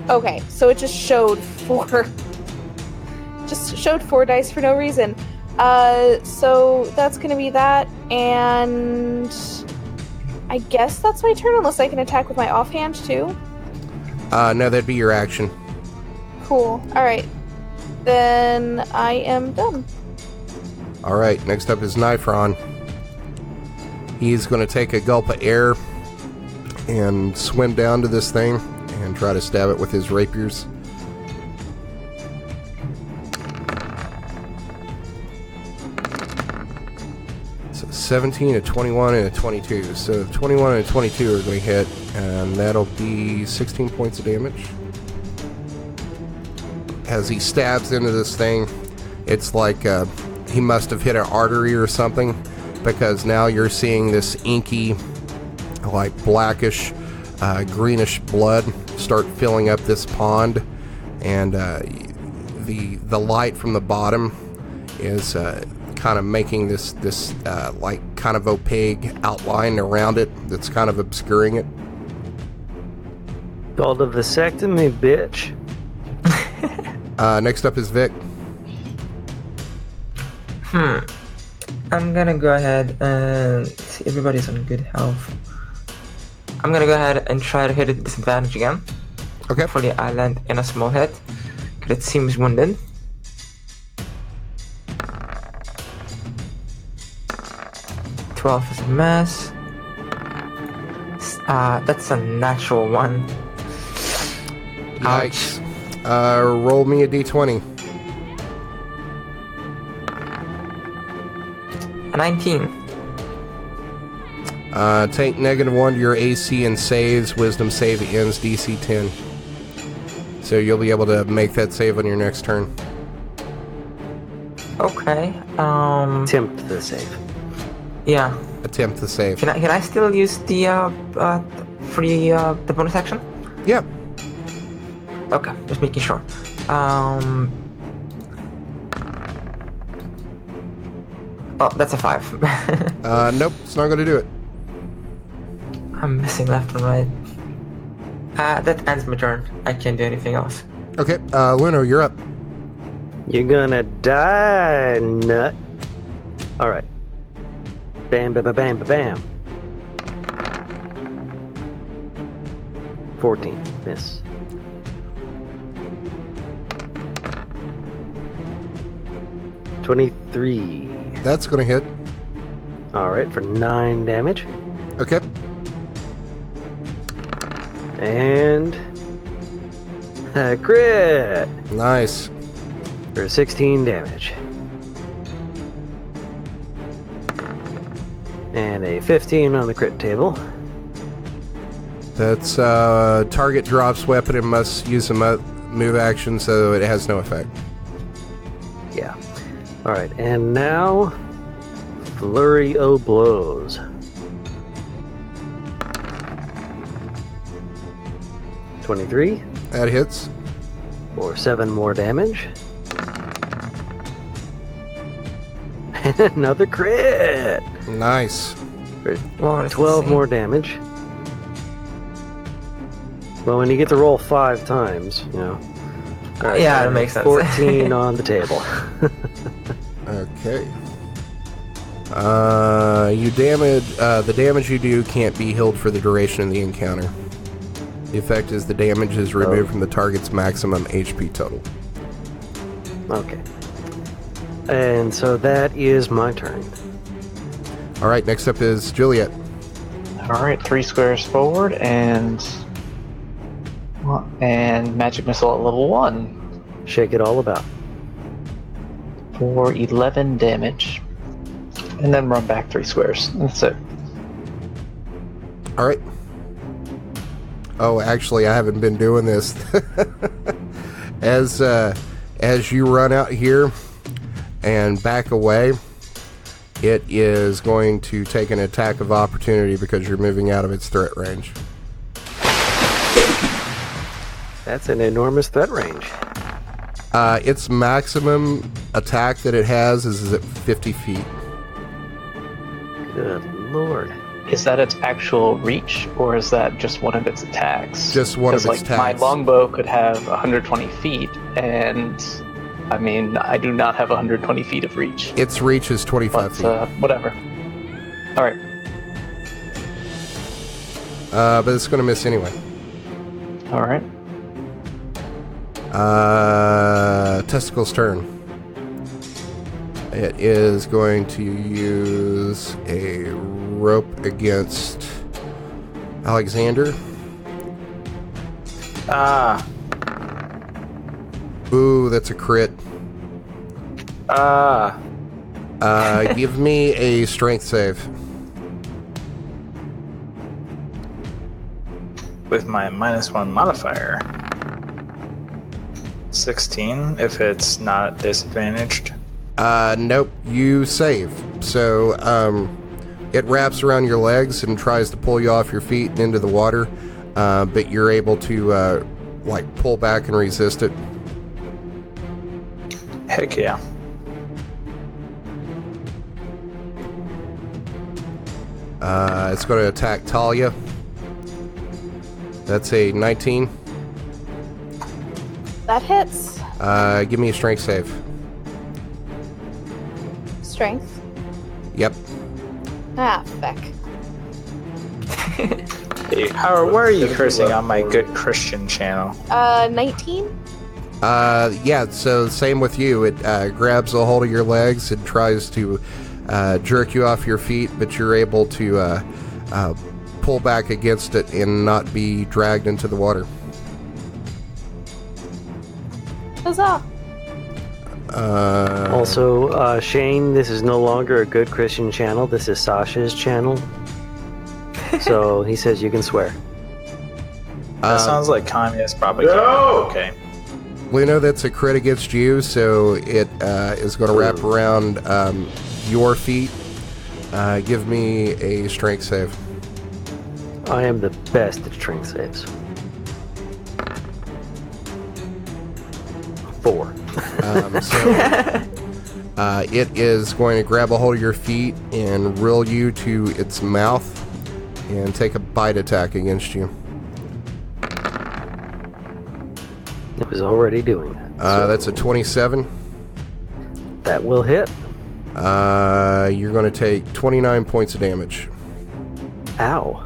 Speaker 3: Okay, so it just showed 4. Just showed 4 dice for no reason. So that's gonna be that, and I guess that's my turn, unless I can attack with my offhand too.
Speaker 2: No, that'd be your action.
Speaker 3: Cool. Alright. Then I am done.
Speaker 2: Alright, next up is Nyfron. He's going to take a gulp of air and swim down to this thing and try to stab it with his rapiers. So 17, a 21, and a 22. So 21 and a 22 are going to hit, and that'll be 16 points of damage. As he stabs into this thing, it's like he must have hit an artery or something, because now you're seeing this inky, like blackish, greenish blood start filling up this pond, and the light from the bottom is kind of making this like kind of opaque outline around it that's kind of obscuring it.
Speaker 4: Called a vasectomy, bitch.
Speaker 2: Next up is Vic.
Speaker 7: I'm gonna go ahead and see everybody's on good health. I'm gonna go ahead and try to hit at disadvantage again.
Speaker 2: Okay.
Speaker 7: Hopefully I land in a small hit, because it seems wounded. Is a mess. That's a natural 1.
Speaker 2: Yikes. Roll me a d20.
Speaker 7: A 19.
Speaker 2: Take -1 to your AC and saves. Wisdom save ends DC 10. So you'll be able to make that save on your next turn.
Speaker 7: Okay.
Speaker 4: Attempt the save.
Speaker 7: Yeah.
Speaker 2: Attempt the save.
Speaker 7: Can I still use the the bonus action?
Speaker 2: Yeah.
Speaker 7: Okay, just making sure. Oh, that's a 5.
Speaker 2: Nope, it's not going to do it.
Speaker 7: I'm missing left and right. That ends my turn. I can't do anything else.
Speaker 2: Okay, Luno, you're up.
Speaker 4: You're gonna die, nut. Alright. Bam, bam, bam, bam, bam. 14. Miss. $23.
Speaker 2: That's going to hit.
Speaker 4: Alright, for 9 damage.
Speaker 2: Okay.
Speaker 4: And a crit
Speaker 2: Nice.
Speaker 4: for 16 damage. And a 15 on the crit table.
Speaker 2: That's target drops weapon and must use a move action, so it has no effect.
Speaker 4: Yeah. Alright, and now Flurry o' Blows. 23
Speaker 2: That hits.
Speaker 4: for 7 more damage. And another crit
Speaker 2: Nice.
Speaker 4: for
Speaker 7: Well,
Speaker 4: 12 more damage. Well, when you get to roll 5 times, you know. All right,
Speaker 7: Yeah, it makes sense.
Speaker 4: 14 on the table.
Speaker 2: Okay. You damage. The damage you do can't be healed for the duration of the encounter. The effect is the damage is removed from the target's maximum HP total.
Speaker 4: Okay. And so that is my turn.
Speaker 2: All right. Next up is Juliet.
Speaker 6: Alright, 3 squares forward and magic missile at level 1
Speaker 4: Shake it all about.
Speaker 6: for 11 damage. And then run back 3 squares. That's it.
Speaker 2: All right. Oh, actually, I haven't been doing this. As you run out here and back away, it is going to take an attack of opportunity because you're moving out of its threat range.
Speaker 4: That's an enormous threat range.
Speaker 2: Its maximum attack that it has is at 50 feet.
Speaker 4: Good lord.
Speaker 6: Is that its actual reach, or is that just one of its attacks?
Speaker 2: Just one of its attacks.
Speaker 6: My longbow could have 120 feet, and I mean, I do not have 120 feet of reach.
Speaker 2: Its reach is 25 feet.
Speaker 6: Whatever. All right.
Speaker 2: But it's going to miss anyway.
Speaker 6: All right.
Speaker 2: Testicle's turn. It is going to use a rope against Alexander. Ooh, that's a crit. Give me a strength save.
Speaker 5: With my -1 modifier. 16 if it's not disadvantaged.
Speaker 2: Nope, you save. So, it wraps around your legs and tries to pull you off your feet and into the water, but you're able to, pull back and resist it.
Speaker 5: Heck yeah.
Speaker 2: It's going to attack Talia. That's a 19.
Speaker 3: That hits.
Speaker 2: Give me a strength save.
Speaker 3: Strength.
Speaker 2: Yep.
Speaker 3: Ah, feck.
Speaker 5: Hey, Howard, why are you cursing on my good Christian channel?
Speaker 3: 19?
Speaker 2: Yeah, so same with you. It grabs a hold of your legs and tries to jerk you off your feet, but you're able to pull back against it and not be dragged into the water.
Speaker 3: Huzzah!
Speaker 4: Also, Shane, this is no longer a good Christian channel. This is Sasha's channel. So he says you can swear.
Speaker 5: That sounds like communist propaganda. No! Okay.
Speaker 2: Luna, that's a crit against you, so it is going to wrap around your feet. Give me a strength save.
Speaker 4: I am the best at strength saves. 4.
Speaker 2: It is going to grab a hold of your feet and reel you to its mouth and take a bite attack against you.
Speaker 4: It was already doing that.
Speaker 2: That's a 27.
Speaker 4: That will hit.
Speaker 2: You're going to take 29 points of damage.
Speaker 4: Ow.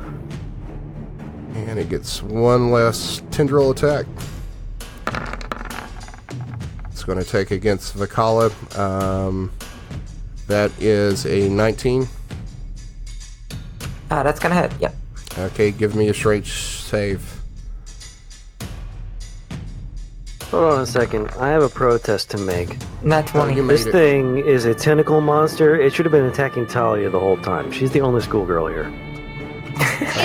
Speaker 2: And it gets one less tendril attack. It's going to take against Vic'ala. That is a 19.
Speaker 7: That's going to hit, yep.
Speaker 2: Okay, give me a strength save.
Speaker 4: Hold on a second. I have a protest to make.
Speaker 7: Not 20.
Speaker 4: This thing is a tentacle monster. It should have been attacking Talia the whole time. She's the only schoolgirl here.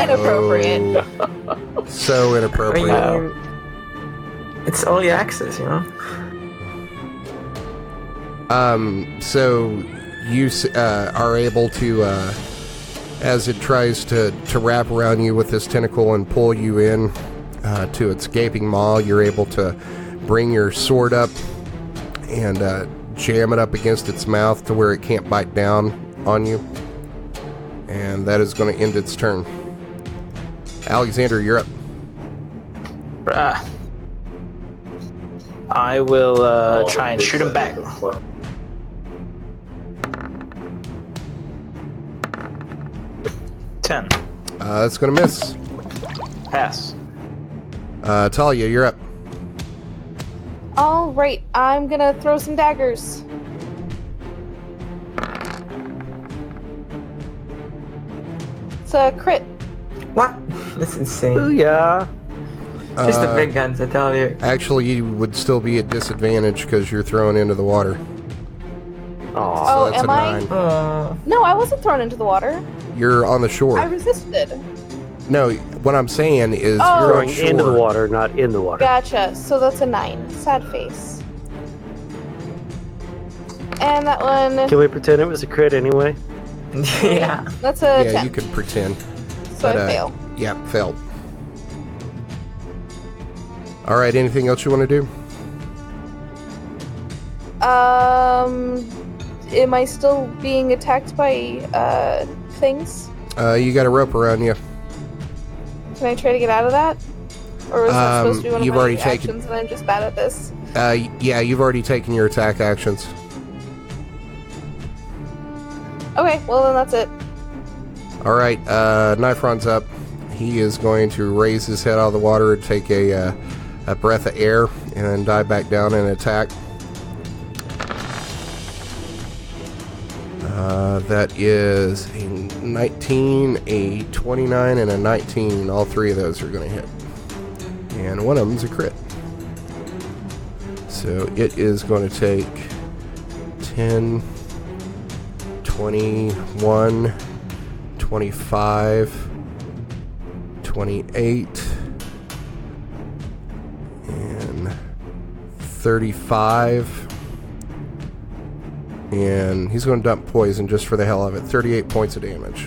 Speaker 3: Inappropriate.
Speaker 2: Oh, so inappropriate.
Speaker 7: I mean, it's early access, you know?
Speaker 2: So you are able to, as it tries to wrap around you with this tentacle and pull you in to its gaping maw, you're able to bring your sword up and jam it up against its mouth to where it can't bite down on you. And that is going to end its turn. Alexander, you're up.
Speaker 5: I will try and shoot him back. Ten.
Speaker 2: That's going to miss.
Speaker 5: Pass.
Speaker 2: Talia, you're up.
Speaker 3: Alright, I'm gonna throw some daggers. It's a crit.
Speaker 7: What? That's insane.
Speaker 4: Booyah!
Speaker 7: Just the big guns, I tell you.
Speaker 2: Actually, you would still be at disadvantage because you're thrown into the water.
Speaker 4: Aw.
Speaker 3: Oh,
Speaker 2: So that's
Speaker 3: am
Speaker 2: a
Speaker 3: I?
Speaker 2: 9.
Speaker 3: No, I wasn't thrown into the water.
Speaker 2: You're on the shore.
Speaker 3: I resisted.
Speaker 2: No, what I'm saying is
Speaker 3: Oh.
Speaker 2: you're
Speaker 4: Throwing
Speaker 2: on shore.
Speaker 4: into the water, not in the water.
Speaker 3: Gotcha. So that's a 9. Sad face. And that one.
Speaker 4: Can we pretend it was a crit anyway?
Speaker 7: Yeah.
Speaker 3: That's a
Speaker 2: Yeah,
Speaker 3: 10.
Speaker 2: you can pretend.
Speaker 3: So I fail.
Speaker 2: Yeah, failed. All right, anything else you want to do?
Speaker 3: Am I still being attacked by things?
Speaker 2: You got a rope around you.
Speaker 3: Can I try to get out of that? Or was that supposed to be one of
Speaker 2: you've
Speaker 3: my
Speaker 2: already
Speaker 3: actions
Speaker 2: taken-
Speaker 3: and I'm just bad at this?
Speaker 2: Yeah, you've already taken your attack actions.
Speaker 3: Okay, well then that's it.
Speaker 2: All right, Nyfron's up. He is going to raise his head out of the water and take a breath of air and then dive back down and attack. That is a 19, a 29, and a 19. All three of those are going to hit. And one of them's a crit. So it is going to take 10, 21, 25, 28, and 35. And he's going to dump poison just for the hell of it. 38 points of damage.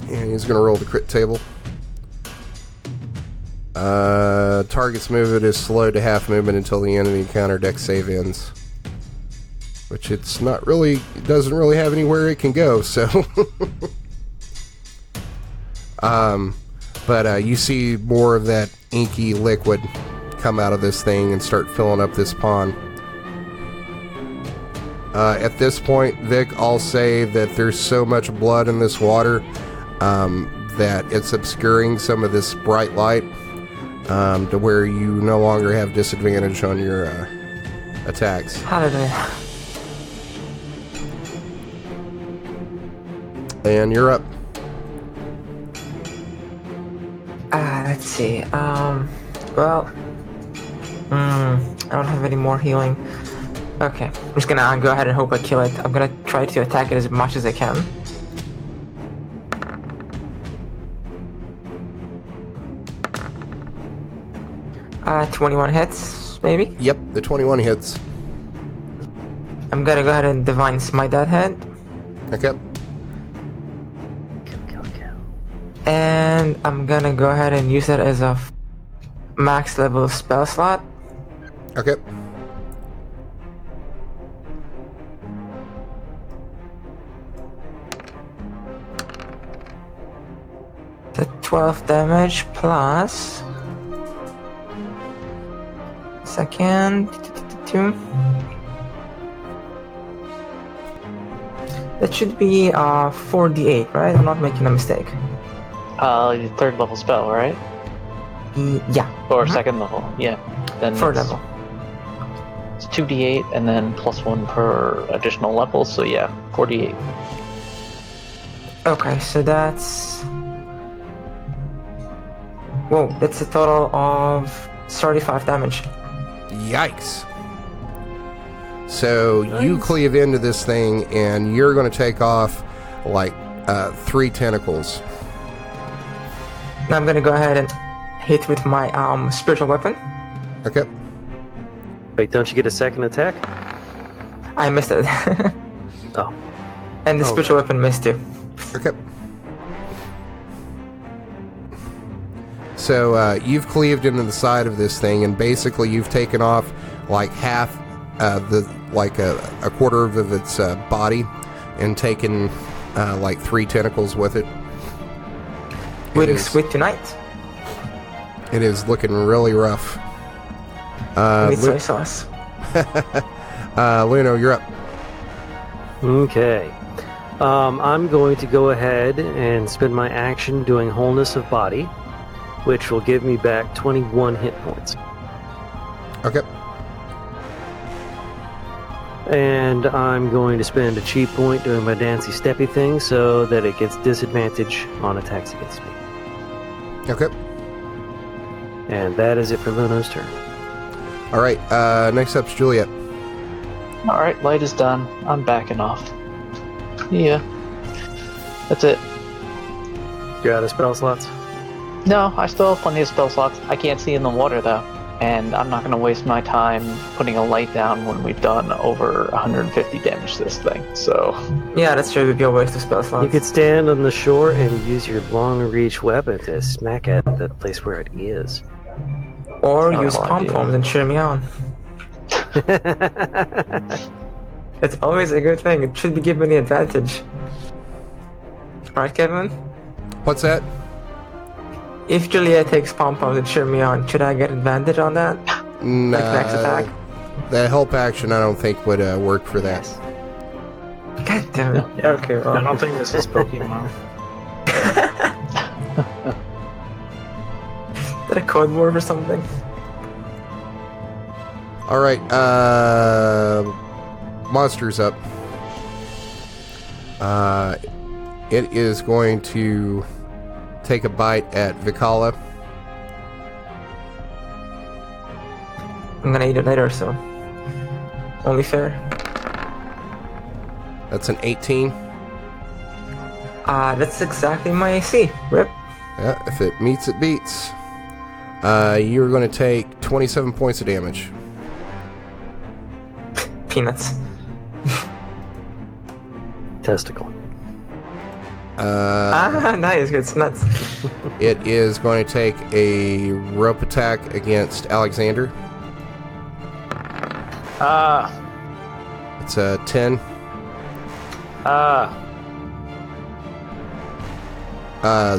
Speaker 2: And he's going to roll the crit table. Target's movement is slowed to half movement until the end of the encounter dex save ends. Which it's not really, it doesn't really have anywhere it can go, so. But you see more of that inky liquid come out of this thing and start filling up this pond. At this point, Vic, I'll say that there's so much blood in this water that it's obscuring some of this bright light to where you no longer have disadvantage on your attacks.
Speaker 7: Hallelujah.
Speaker 2: And you're up.
Speaker 7: Let's see. Well, I don't have any more healing. Okay, I'm just gonna go ahead and hope I kill it. I'm gonna try to attack it as much as I can. Uh, 21 hits, maybe?
Speaker 2: Yep, the 21 hits.
Speaker 7: I'm gonna go ahead and Divine Smite that head.
Speaker 2: Okay.
Speaker 7: And I'm gonna go ahead and use that as a max level spell slot.
Speaker 2: Okay.
Speaker 7: The 12 damage plus... Second... 2. That should be 4d8, right? I'm not making a mistake.
Speaker 6: Third level spell, right?
Speaker 7: Yeah.
Speaker 6: Or second level, yeah. Then
Speaker 7: Third level.
Speaker 6: It's 2d8 and then plus 1 per additional level, so yeah, 4d8.
Speaker 7: Okay, so that's... Whoa, that's a total of 35 damage.
Speaker 2: Yikes. So you cleave into this thing and you're going to take off like 3 tentacles.
Speaker 7: Now I'm gonna go ahead and hit with my spiritual weapon.
Speaker 2: Okay.
Speaker 4: Wait, don't you get a second attack?
Speaker 7: I missed it.
Speaker 4: Oh.
Speaker 7: And the spiritual weapon missed too.
Speaker 2: Okay. So you've cleaved into the side of this thing, and basically you've taken off like half, a quarter of its body, and taken like 3 tentacles with it.
Speaker 7: Waiting sweet tonight.
Speaker 2: It is looking really rough.
Speaker 7: With soy sauce.
Speaker 2: Luno, you're up.
Speaker 4: Okay. I'm going to go ahead and spend my action doing Wholeness of Body, which will give me back 21 hit points.
Speaker 2: Okay.
Speaker 4: And I'm going to spend a chi point doing my dancy steppy thing so that it gets disadvantage on attacks against me.
Speaker 2: Okay.
Speaker 4: And that is it for Luno's turn.
Speaker 2: All right. Next up's Juliet.
Speaker 6: Alright, light is done. I'm backing off. Yeah. That's it.
Speaker 4: You're out of spell slots?
Speaker 6: No, I still have plenty of spell slots. I can't see in the water, though. And I'm not going to waste my time putting a light down when we've done over 150 damage to this thing, so...
Speaker 7: Yeah, that's true. It would be a waste of spell slots.
Speaker 4: You could stand on the shore and use your long-reach weapon to smack at the place where it is.
Speaker 7: Or use pom-poms and cheer me on. It's always a good thing. It should be given the advantage. Right, Kevin?
Speaker 2: What's that?
Speaker 7: If Juliet takes pom-poms and cheer me on, should I get advantage on that?
Speaker 2: Nah,
Speaker 7: Like next attack?
Speaker 2: that help action I don't think would work for that.
Speaker 7: God damn it.
Speaker 5: Yeah, okay, well, I don't think this is Pokemon.
Speaker 7: Is that a code word or something?
Speaker 2: Alright, monster's up. It is going to take a bite at Vic'ala.
Speaker 7: I'm gonna eat it later, so... Only fair.
Speaker 2: That's an 18.
Speaker 7: That's exactly my AC. Rip.
Speaker 2: Yeah, if it meets, it beats. You're going to take 27 points of damage.
Speaker 7: Peanuts.
Speaker 4: Testicle.
Speaker 7: Nice. It's nuts.
Speaker 2: It is going to take a rope attack against Alexander. It's a 10.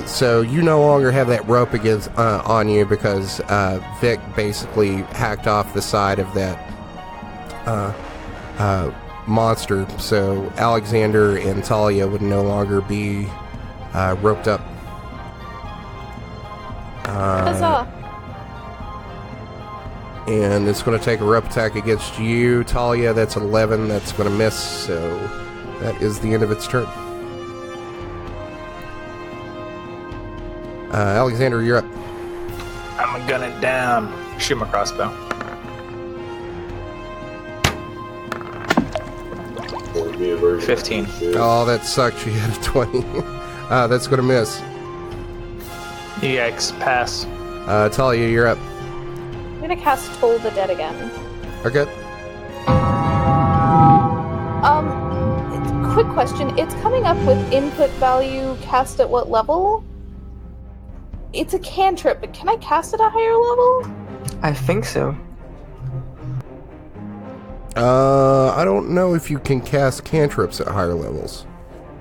Speaker 2: So you no longer have that rope against on you because Vic basically hacked off the side of that monster. So Alexander and Talia would no longer be roped up.
Speaker 3: Huzzah!
Speaker 2: And it's going to take a rope attack against you, Talia. That's 11. That's going to miss. So that is the end of its turn. Alexander, you're up.
Speaker 5: I'm gonna gun it down. Shoot my crossbow.
Speaker 8: Or be a version
Speaker 5: 15.
Speaker 8: of shit.
Speaker 2: Oh, that sucks. You had a 20. That's going to miss.
Speaker 5: Yikes, pass.
Speaker 2: Talia, you're up.
Speaker 3: I'm gonna cast Toll the Dead again.
Speaker 2: Okay.
Speaker 3: Quick question. It's coming up with input value cast at what level? It's a cantrip, but can I cast at a higher level?
Speaker 7: I think so.
Speaker 2: I don't know if you can cast cantrips at higher levels.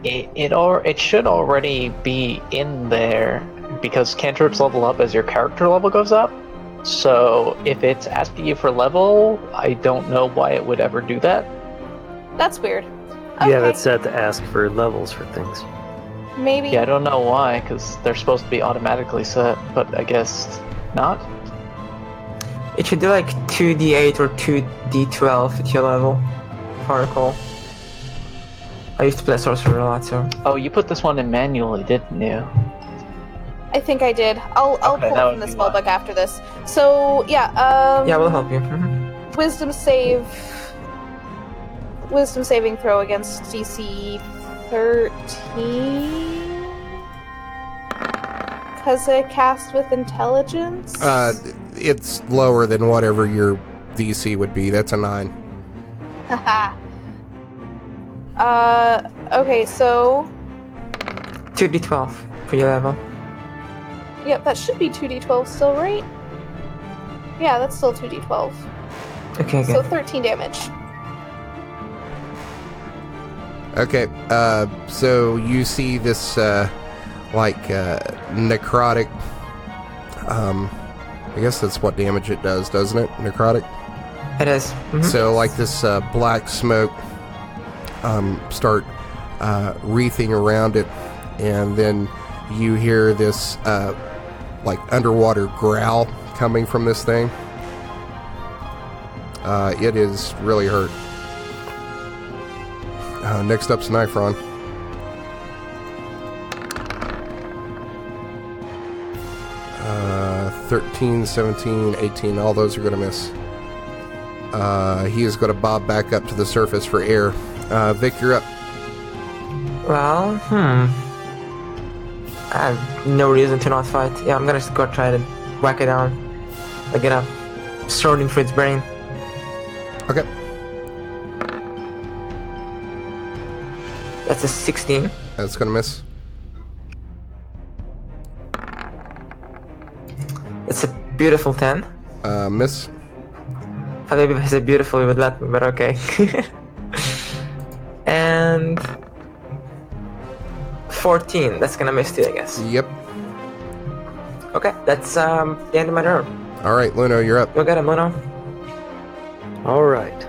Speaker 6: It should already be in there because cantrips level up as your character level goes up. So if it's asking you for level, I don't know why it would ever do that.
Speaker 3: That's weird.
Speaker 4: Yeah,
Speaker 3: Okay.
Speaker 4: that's set to ask for levels for things.
Speaker 3: Maybe.
Speaker 6: Yeah, I don't know why, because they're supposed to be automatically set, but I guess not.
Speaker 7: It should do like 2d8 or 2d12 at your level, if I recall. I used to play sorcerer a lot, so...
Speaker 6: Oh, you put this one in manually, didn't you?
Speaker 3: I think I did. I'll
Speaker 6: Okay,
Speaker 3: pull
Speaker 6: that
Speaker 3: it from
Speaker 6: would
Speaker 3: the
Speaker 6: be
Speaker 3: spell
Speaker 6: why.
Speaker 3: book after this. So yeah.
Speaker 7: Yeah, we'll help you. Mhm.
Speaker 3: Wisdom saving throw against DC 13. Because I cast with intelligence.
Speaker 2: It's lower than whatever your DC would be. That's a 9.
Speaker 3: Haha. Okay, so
Speaker 7: 2d12 for your level.
Speaker 3: yep, that should be 2d12 still, right? Yeah, that's still 2d12.
Speaker 7: Okay,
Speaker 3: So
Speaker 7: good.
Speaker 3: 13 damage.
Speaker 2: Okay, so you see this, necrotic, I guess that's what damage it does, doesn't it? Necrotic?
Speaker 7: It is. Mhm.
Speaker 2: So, like this, black smoke, start, wreathing around it, and then you hear this, underwater growl coming from this thing. It is really hurt. Next up's Nyfron. 13, 17, 18, all those are going to miss. He is going to bob back up to the surface for air. Vic, you're up.
Speaker 7: Well, I have no reason to not fight. Yeah, I'm gonna just go try to whack it down. Like get a sword for its brain.
Speaker 2: Okay.
Speaker 7: That's a 16.
Speaker 2: That's gonna miss.
Speaker 7: It's a beautiful 10.
Speaker 2: Miss.
Speaker 7: I maybe if I said beautiful, it would let me, but okay. And 14. That's gonna miss too, I guess.
Speaker 2: Yep.
Speaker 7: Okay, that's the end of my turn.
Speaker 2: All right, Luno, you're up.
Speaker 7: Go get him, Luno.
Speaker 4: All right.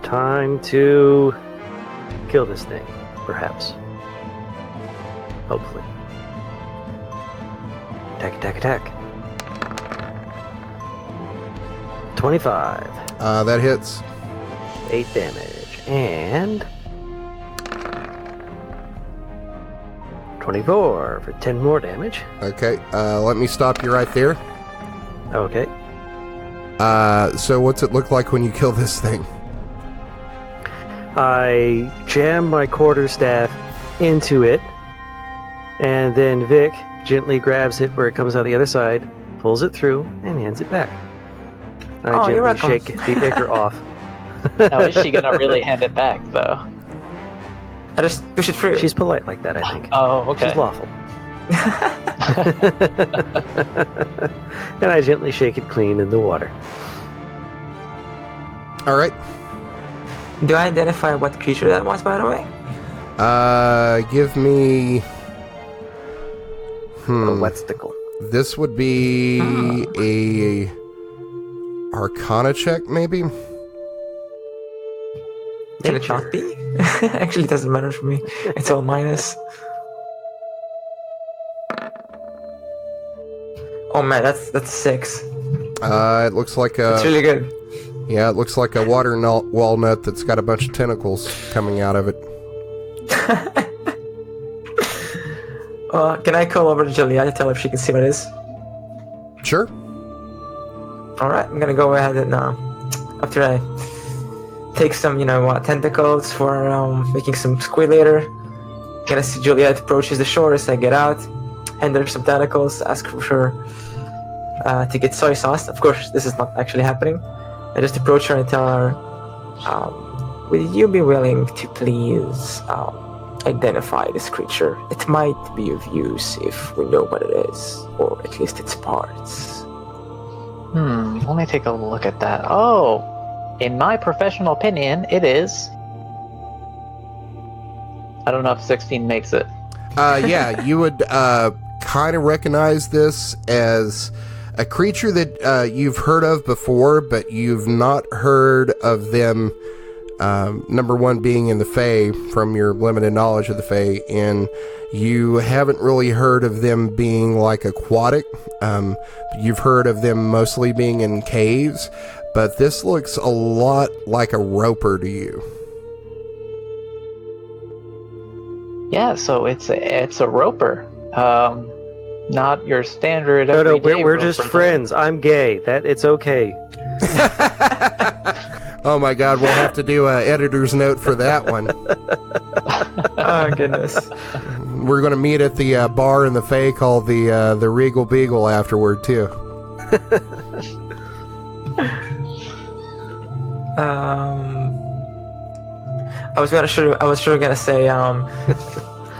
Speaker 4: Time to kill this thing, perhaps. Hopefully. Attack, attack, attack. 25.
Speaker 2: That hits.
Speaker 4: 8 damage. And 24 for 10 more damage.
Speaker 2: Okay, let me stop you right there.
Speaker 4: Okay.
Speaker 2: So what's it look like when you kill this thing?
Speaker 4: I jam my quarterstaff into it, and then Vic gently grabs it where it comes out the other side, pulls it through, and hands it back. I
Speaker 7: you're
Speaker 4: gently
Speaker 7: welcome.
Speaker 4: shake the baker off.
Speaker 6: Now, is she gonna really hand it back, though?
Speaker 7: I just push it through.
Speaker 4: She's polite like that, I think.
Speaker 6: Oh, okay.
Speaker 4: She's lawful. And I gently shake it clean in the water.
Speaker 2: All right.
Speaker 7: Do I identify what creature that was, by the way?
Speaker 2: Give me...
Speaker 4: A wetstickle.
Speaker 2: This would be a Arcana check, maybe?
Speaker 7: Can it not be? Actually, it doesn't matter for me. It's all minus. Oh man, that's 6.
Speaker 2: It looks like a...
Speaker 7: It's really good.
Speaker 2: Yeah, it looks like a water walnut that's got a bunch of tentacles coming out of it.
Speaker 7: Can I call over to Juliet to tell her if she can see what it is?
Speaker 2: Sure.
Speaker 7: Alright, I'm gonna go ahead and, after I take some, tentacles for, making some squid later, gonna see Juliet approaches the shore as I get out, hand her some tentacles, ask for her, to get soy sauce. Of course, this is not actually happening. I just approach her and tell her, would you be willing to please, identify this creature? It might be of use if we know what it is, or at least its parts.
Speaker 6: Let me take a look at that. Oh, in my professional opinion, it is. I don't know if 16 makes it.
Speaker 2: Yeah, you would kind of recognize this as a creature that you've heard of before, but you've not heard of them, number one, being in the Fey from your limited knowledge of the Fey, and you haven't really heard of them being like aquatic. You've heard of them mostly being in caves, but this looks a lot like a roper to you.
Speaker 6: Yeah, so it's a roper. Not your standard.
Speaker 4: No,
Speaker 6: everyday
Speaker 4: we're just
Speaker 6: roper.
Speaker 4: friends. I'm gay. It's okay.
Speaker 2: Oh my god, we'll have to do an editor's note for that one.
Speaker 7: Oh goodness.
Speaker 2: We're going to meet at the bar in the Fey called the Regal Beagle afterward too.
Speaker 7: I was sure gonna say,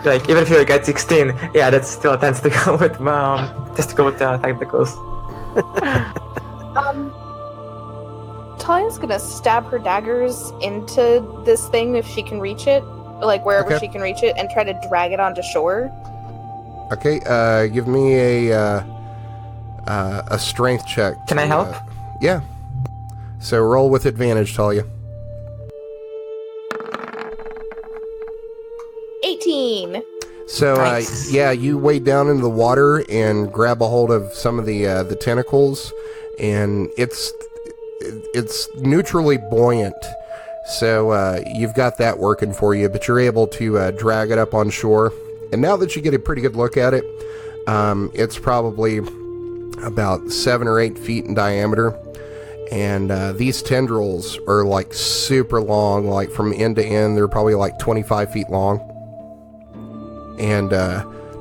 Speaker 7: like, even if you got 16, yeah, that's still a tentacle with, just to go with tentacles.
Speaker 3: Talia's gonna stab her daggers into this thing if she can reach it, like wherever she can reach it, and try to drag it onto shore.
Speaker 2: Okay, give me a strength check.
Speaker 7: Can I help?
Speaker 2: Yeah. So roll with advantage, Talia.
Speaker 3: 18.
Speaker 2: So,
Speaker 7: Nice.
Speaker 2: yeah, you wade down into the water and grab a hold of some of the tentacles, and it's neutrally buoyant. So you've got that working for you, but you're able to drag it up on shore. And now that you get a pretty good look at it, it's probably about 7 or 8 feet in diameter. And these tendrils are like super long, like from end to end, they're probably like 25 feet long. And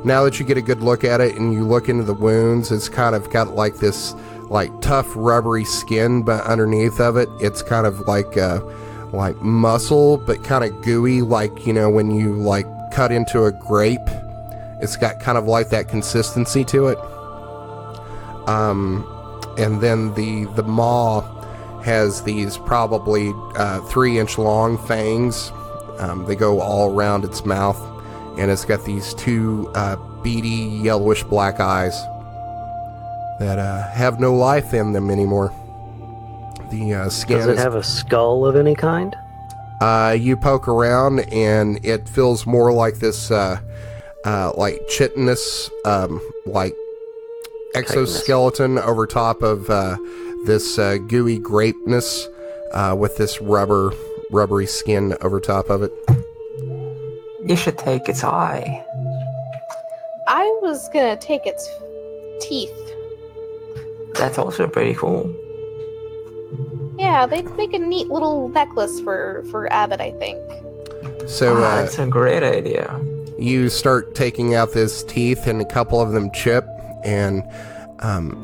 Speaker 2: now that you get a good look at it and you look into the wounds, it's kind of got like this like tough rubbery skin, but underneath of it, it's kind of like muscle, but kind of gooey, like, you know, when you like cut into a grape. It's got kind of like that consistency to it. And then the maw has these probably 3-inch long fangs. They go all around its mouth, and it's got these 2 beady yellowish black eyes that have no life in them anymore. The skin
Speaker 4: Does it have a skull of any kind?
Speaker 2: You poke around, and it feels more like this, like chitinous, like exoskeleton over top of this gooey grapeness, with this rubbery skin over top of it.
Speaker 7: You should take its eye.
Speaker 3: I was gonna take its teeth.
Speaker 7: That's also pretty cool.
Speaker 3: Yeah, they'd make a neat little necklace for Abbott, I think.
Speaker 2: So
Speaker 7: that's a great idea.
Speaker 2: You start taking out this teeth, and a couple of them chip, and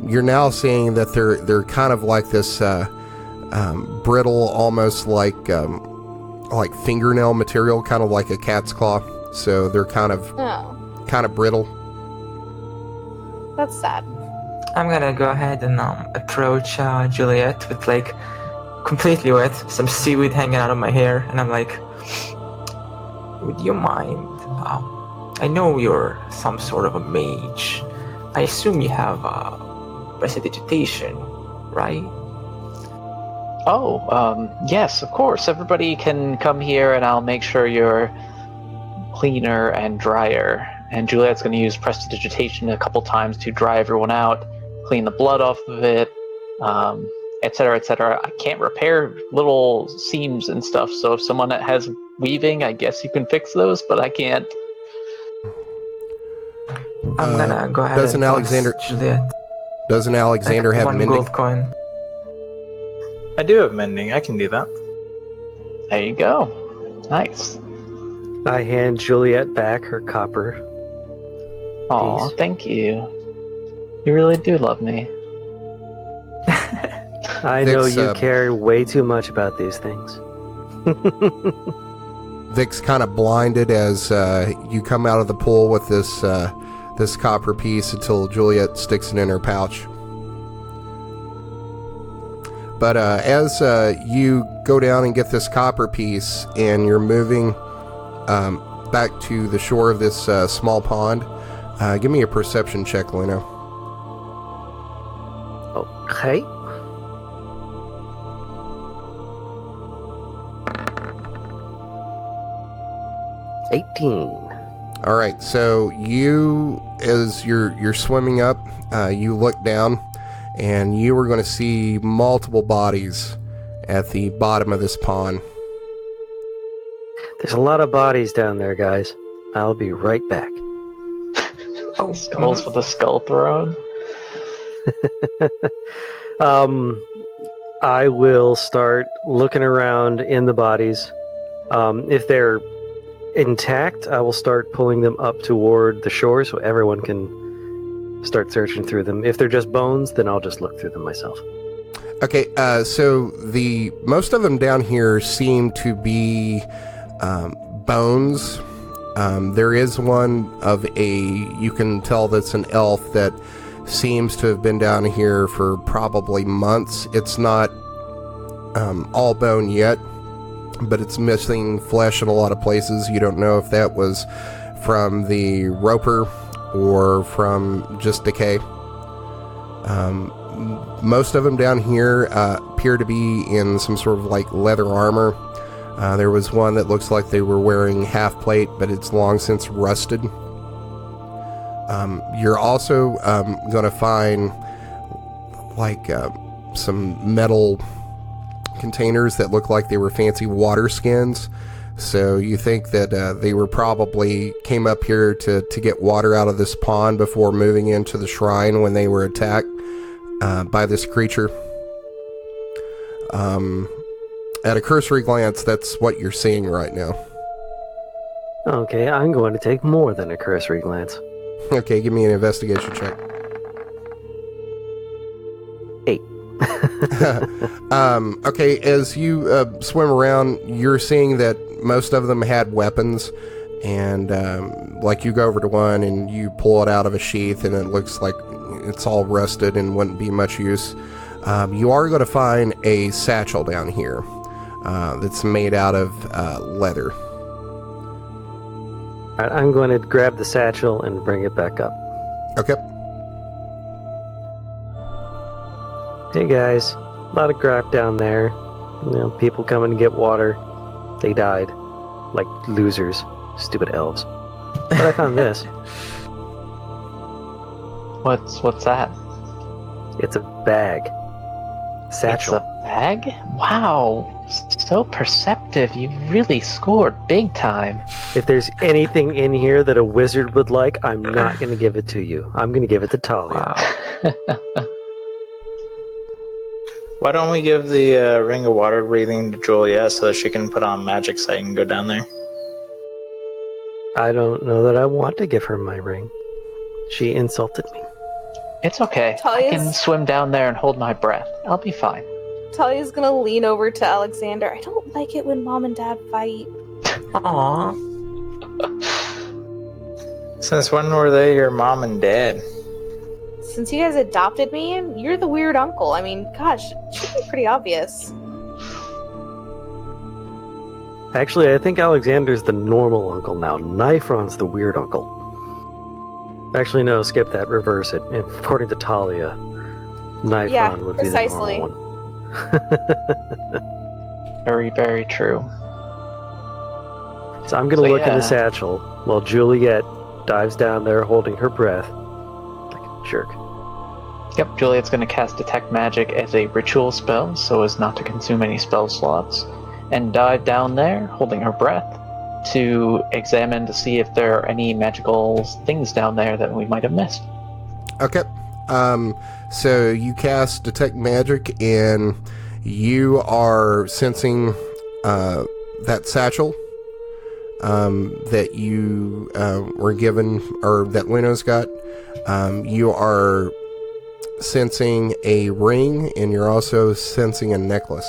Speaker 2: you're now seeing that they're kind of like this brittle, almost like fingernail material, kind of like a cat's claw. So they're kind of brittle.
Speaker 3: That's sad.
Speaker 7: I'm gonna go ahead and approach Juliet with like completely wet, some seaweed hanging out of my hair, and I'm like, would you mind? I know you're some sort of a mage. I assume you have prestidigitation, right?
Speaker 6: Oh, yes, of course. Everybody can come here, and I'll make sure you're cleaner and drier. And Juliet's going to use prestidigitation a couple times to dry everyone out, clean the blood off of it, etc., etc. I can't repair little seams and stuff, so if someone has weaving, I guess you can fix those, but I can't.
Speaker 7: I'm gonna go ahead
Speaker 2: doesn't
Speaker 7: and
Speaker 2: Alexander
Speaker 7: Juliet.
Speaker 2: Doesn't Alexander have
Speaker 7: one
Speaker 2: mending?
Speaker 7: gold coin.
Speaker 5: I do have mending. I can do that.
Speaker 6: There you go. Nice.
Speaker 4: I hand Juliet back her copper.
Speaker 6: Aw,
Speaker 4: piece.
Speaker 6: thank you. You really do love me.
Speaker 4: I know
Speaker 2: Vic's,
Speaker 4: you care way too much about these things.
Speaker 2: Vic's kind of blinded as you come out of the pool with this copper piece until Juliet sticks it in her pouch. But as you go down and get this copper piece, and you're moving back to the shore of this small pond, give me a perception check, Lena.
Speaker 4: Okay.
Speaker 2: All right, so you, as you're swimming up, you look down, and you are going to see multiple bodies at the bottom of this pond.
Speaker 4: There's a lot of bodies down there, guys. I'll be right back.
Speaker 6: Skulls with a skull throne.
Speaker 4: I will start looking around in the bodies. If they're intact, I will start pulling them up toward the shore so everyone can start searching through them. If they're just bones, then I'll just look through them myself.
Speaker 2: Okay, so the most of them down here seem to be bones. There is one of you can tell that's an elf that seems to have been down here for probably months. It's not all bone yet, but it's missing flesh in a lot of places. You don't know if that was from the roper or from just decay. Most of them down here appear to be in some sort of like leather armor. There was one that looks like they were wearing half plate, but it's long since rusted. You're also going to find like some metal containers that look like they were fancy water skins. So you think that they were probably came up here to get water out of this pond before moving into the shrine when they were attacked by this creature. At a cursory glance, that's what you're seeing right now.
Speaker 4: Okay, I'm going to take more than a cursory glance.
Speaker 2: Okay, give me an investigation check.
Speaker 4: 8.
Speaker 2: Okay, as you swim around, you're seeing that most of them had weapons, and like you go over to one and you pull it out of a sheath, and it looks like it's all rusted and wouldn't be much use. You are going to find a satchel down here that's made out of leather.
Speaker 4: Alright, I'm going to grab the satchel and bring it back up.
Speaker 2: Okay.
Speaker 4: Hey guys, a lot of crap down there. You know, people coming to get water. They died. Like losers. Stupid elves. But I found this.
Speaker 6: What's that?
Speaker 4: It's a bag. Satchel.
Speaker 6: It's a bag? Wow. So perceptive. You really scored big time.
Speaker 4: If there's anything in here that a wizard would like, I'm not going to give it to you. I'm going to give it to Talia.
Speaker 6: Wow.
Speaker 5: Why don't we give the ring of water breathing to Juliet so that she can put on magic sight and go down there?
Speaker 4: I don't know that I want to give her my ring. She insulted me.
Speaker 6: It's okay. I can swim down there and hold my breath. I'll be fine.
Speaker 3: Talia's gonna lean over to Alexander. I don't like it when Mom and Dad fight.
Speaker 7: Aww.
Speaker 5: Since when were they your mom and dad?
Speaker 3: Since you guys adopted me, you're the weird uncle. I mean, gosh, it should be pretty obvious.
Speaker 4: Actually, I think Alexander's the normal uncle now. Nyfron's the weird uncle. Actually, no, skip that. Reverse it. According to Talia, Nyfron would be the normal one.
Speaker 6: Very, very true.
Speaker 4: So I'm going to look in the satchel while Juliet dives down there holding her breath like a jerk.
Speaker 6: Yep, Juliet's going to cast Detect Magic as a ritual spell so as not to consume any spell slots, and dive down there holding her breath to examine to see if there are any magical things down there that we might have missed.
Speaker 2: Okay. So you cast Detect Magic, and you are sensing that satchel that you were given, or that Luno's got. You are sensing a ring, and you're also sensing a necklace.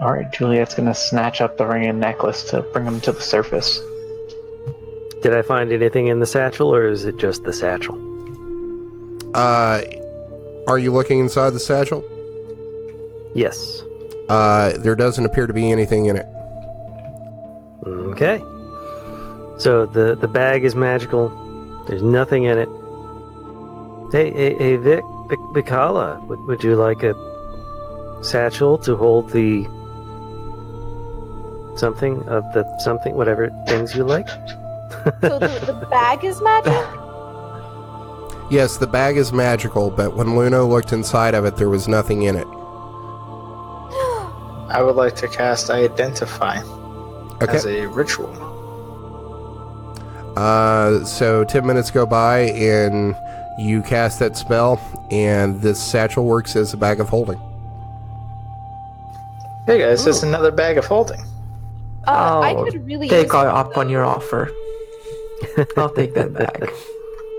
Speaker 6: Alright, Juliet's going to snatch up the ring and necklace to bring them to the surface.
Speaker 4: Did I find anything in the satchel, or is it just the satchel?
Speaker 2: Are you looking inside the satchel?
Speaker 4: Yes.
Speaker 2: There doesn't appear to be anything in it.
Speaker 4: Okay. So the bag is magical. There's nothing in it. Hey, Vic'ala, would you like a satchel to hold the something, whatever things you like?
Speaker 3: So the bag is magic?
Speaker 2: Yes, the bag is magical, but when Luno looked inside of it, there was nothing in it.
Speaker 5: I would like to cast Identify as a ritual.
Speaker 2: So 10 minutes go by, and you cast that spell, and this satchel works as a bag of holding.
Speaker 5: Hey guys, it's another bag of holding.
Speaker 3: I could really
Speaker 7: take up on your offer. I'll take that bag.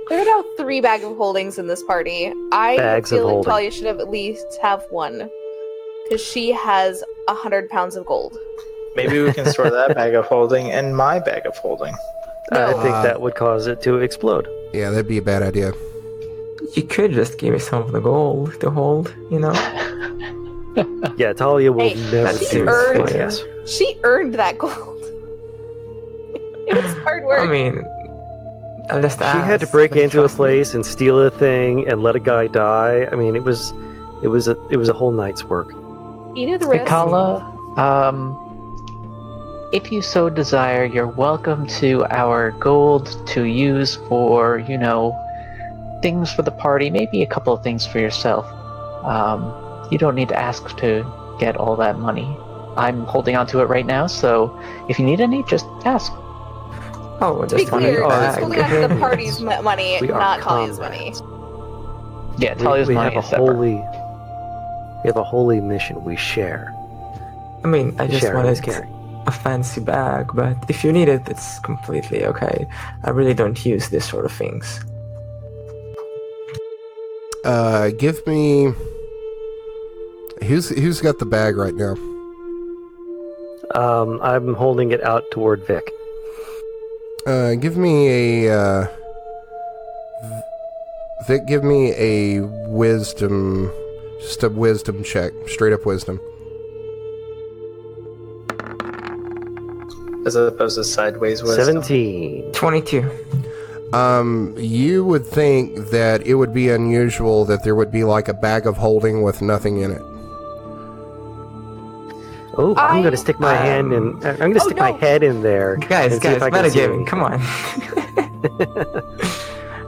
Speaker 3: There are now 3 bags of holdings in this party. I feel like Talia should at least have one, because she has 100 pounds of gold.
Speaker 5: Maybe we can store that bag of holding in my bag of holding.
Speaker 4: I think that would cause it to explode.
Speaker 2: Yeah, that'd be a bad idea.
Speaker 7: You could just give me some of the gold to hold, you know?
Speaker 4: Yeah, Talia will never do
Speaker 3: earned,
Speaker 4: yes.
Speaker 3: She earned that gold. It was hard work.
Speaker 7: I mean, I'll just ask.
Speaker 4: She had to break into a place and steal a thing and let a guy die. I mean, it was a whole night's work.
Speaker 3: You knew the risk.
Speaker 6: Vic'ala, if you so desire, you're welcome to our gold to use for, you know, things for the party, maybe a couple of things for yourself. You don't need to ask to get all that money. I'm holding on to it right now, so if you need any, just ask.
Speaker 7: Oh,
Speaker 3: to be clear, he's holding on to the party's money, not Talia's money.
Speaker 6: Yeah, Talia's money is separate.
Speaker 4: We have a holy mission we share.
Speaker 7: I mean, I just wanted a fancy bag, but if you need it, it's completely okay. I really don't use this sort of things.
Speaker 2: Give me... Who's got the bag right now?
Speaker 4: I'm holding it out toward Vic.
Speaker 2: Give me a... Vic, give me a wisdom... Just a wisdom check. Straight up wisdom.
Speaker 5: As opposed to sideways wisdom.
Speaker 4: 17.
Speaker 7: 22.
Speaker 2: You would think that it would be unusual that there would be like a bag of holding with nothing in it.
Speaker 4: Oh, I'm going to stick my hand in. I'm going to stick my head in there.
Speaker 7: Guys, metagaming, come on.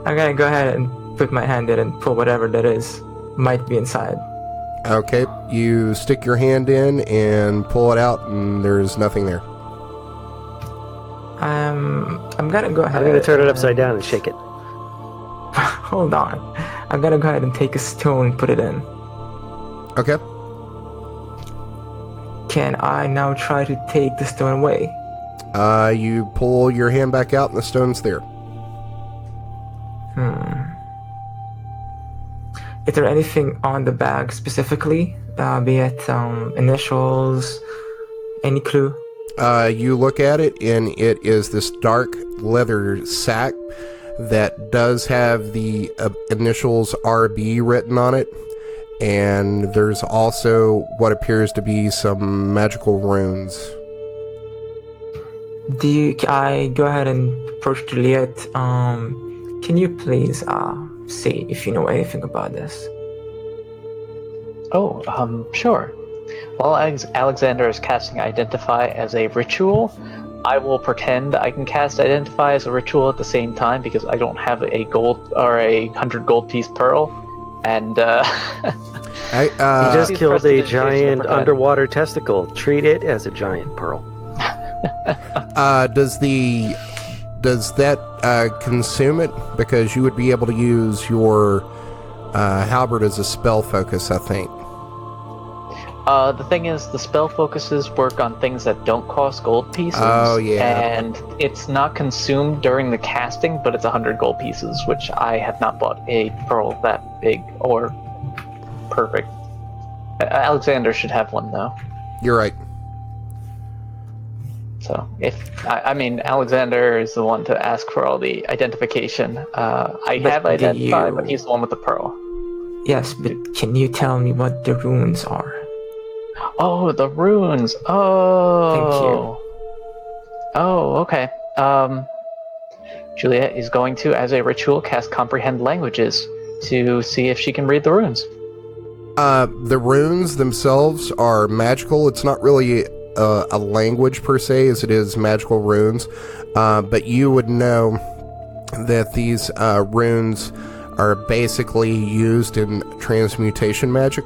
Speaker 7: I'm going to go ahead and put my hand in and pull whatever that is. Might be inside.
Speaker 2: Okay, you stick your hand in and pull it out, and there's nothing there.
Speaker 7: I'm gonna go ahead.
Speaker 4: I'm gonna turn it upside down and shake it.
Speaker 7: Hold on. I'm gonna go ahead and take a stone and put it in.
Speaker 2: Okay.
Speaker 7: Can I now try to take the stone away?
Speaker 2: You pull your hand back out, and the stone's there.
Speaker 7: Is there anything on the bag specifically? Be it initials, any clue?
Speaker 2: You look at it, and it is this dark leather sack that does have the initials RB written on it, and there's also what appears to be some magical runes.
Speaker 7: I go ahead and approach Juliet? Can you please see if you know anything about this?
Speaker 6: Oh, sure. While Alexander is casting Identify as a ritual, I will pretend I can cast Identify as a ritual at the same time because I don't have a gold or a 100 gold piece pearl, and
Speaker 4: he just killed a giant underwater testicle. Treat it as a giant pearl.
Speaker 2: Does that consume it? Because you would be able to use your halberd as a spell focus, I think.
Speaker 6: The thing is, the spell focuses work on things that don't cost gold pieces.
Speaker 2: Oh, yeah.
Speaker 6: And it's not consumed during the casting, but it's 100 gold pieces, which I have not bought a pearl that big or perfect. Alexander should have one, though.
Speaker 2: You're right.
Speaker 6: So, Alexander is the one to ask for all the identification. I have Identify, but he's the one with the pearl.
Speaker 7: Yes, but can you tell me what the runes are?
Speaker 6: Oh, the runes. Oh.
Speaker 7: Thank you.
Speaker 6: Oh, okay. Juliet is going to, as a ritual, cast Comprehend Languages to see if she can read the runes.
Speaker 2: The runes themselves are magical. It's not really a language per se as it is magical runes, but you would know that these runes are basically used in transmutation magic.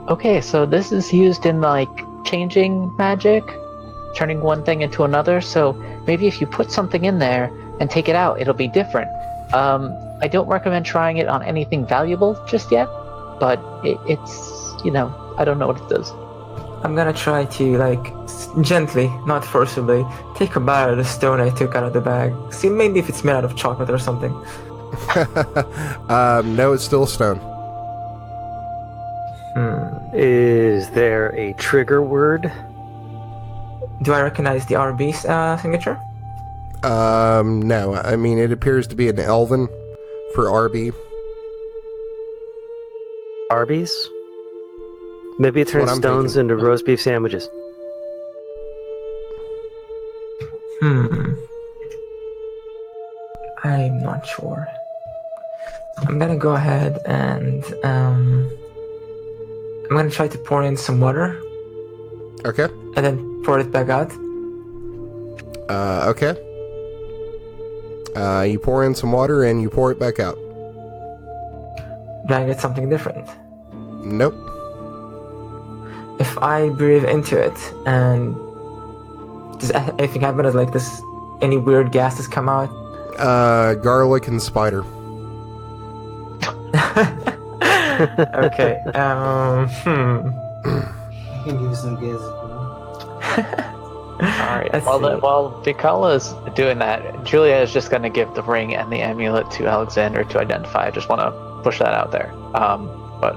Speaker 6: Okay, so this is used in, like, changing magic, turning one thing into another, so maybe if you put something in there and take it out, it'll be different. I don't recommend trying it on anything valuable just yet, but it's, I don't know what it does.
Speaker 7: I'm gonna try to, gently, not forcibly, take a bite of the stone I took out of the bag. See, maybe if it's made out of chocolate or something.
Speaker 2: No, it's still stone.
Speaker 4: Is there a trigger word?
Speaker 7: Do I recognize the RB signature?
Speaker 2: No. I mean, it appears to be an Elven for RB.
Speaker 4: Arby's? Maybe it turns stones into roast beef sandwiches.
Speaker 7: I'm not sure. I'm gonna go ahead and I'm gonna try to pour in some water.
Speaker 2: Okay.
Speaker 7: And then pour it back out.
Speaker 2: Okay. You pour in some water and you pour it back out.
Speaker 7: Do I get something different?
Speaker 2: Nope.
Speaker 7: If I breathe into it and does anything happen? Is like this? Any weird gases come out?
Speaker 2: Garlic and spider.
Speaker 7: Okay.
Speaker 9: You can give some guesses.
Speaker 5: Alright, while Vic'ala is doing that, Juliet is just going to give the ring and the amulet to Alexander to identify. I just want to push that out there. But,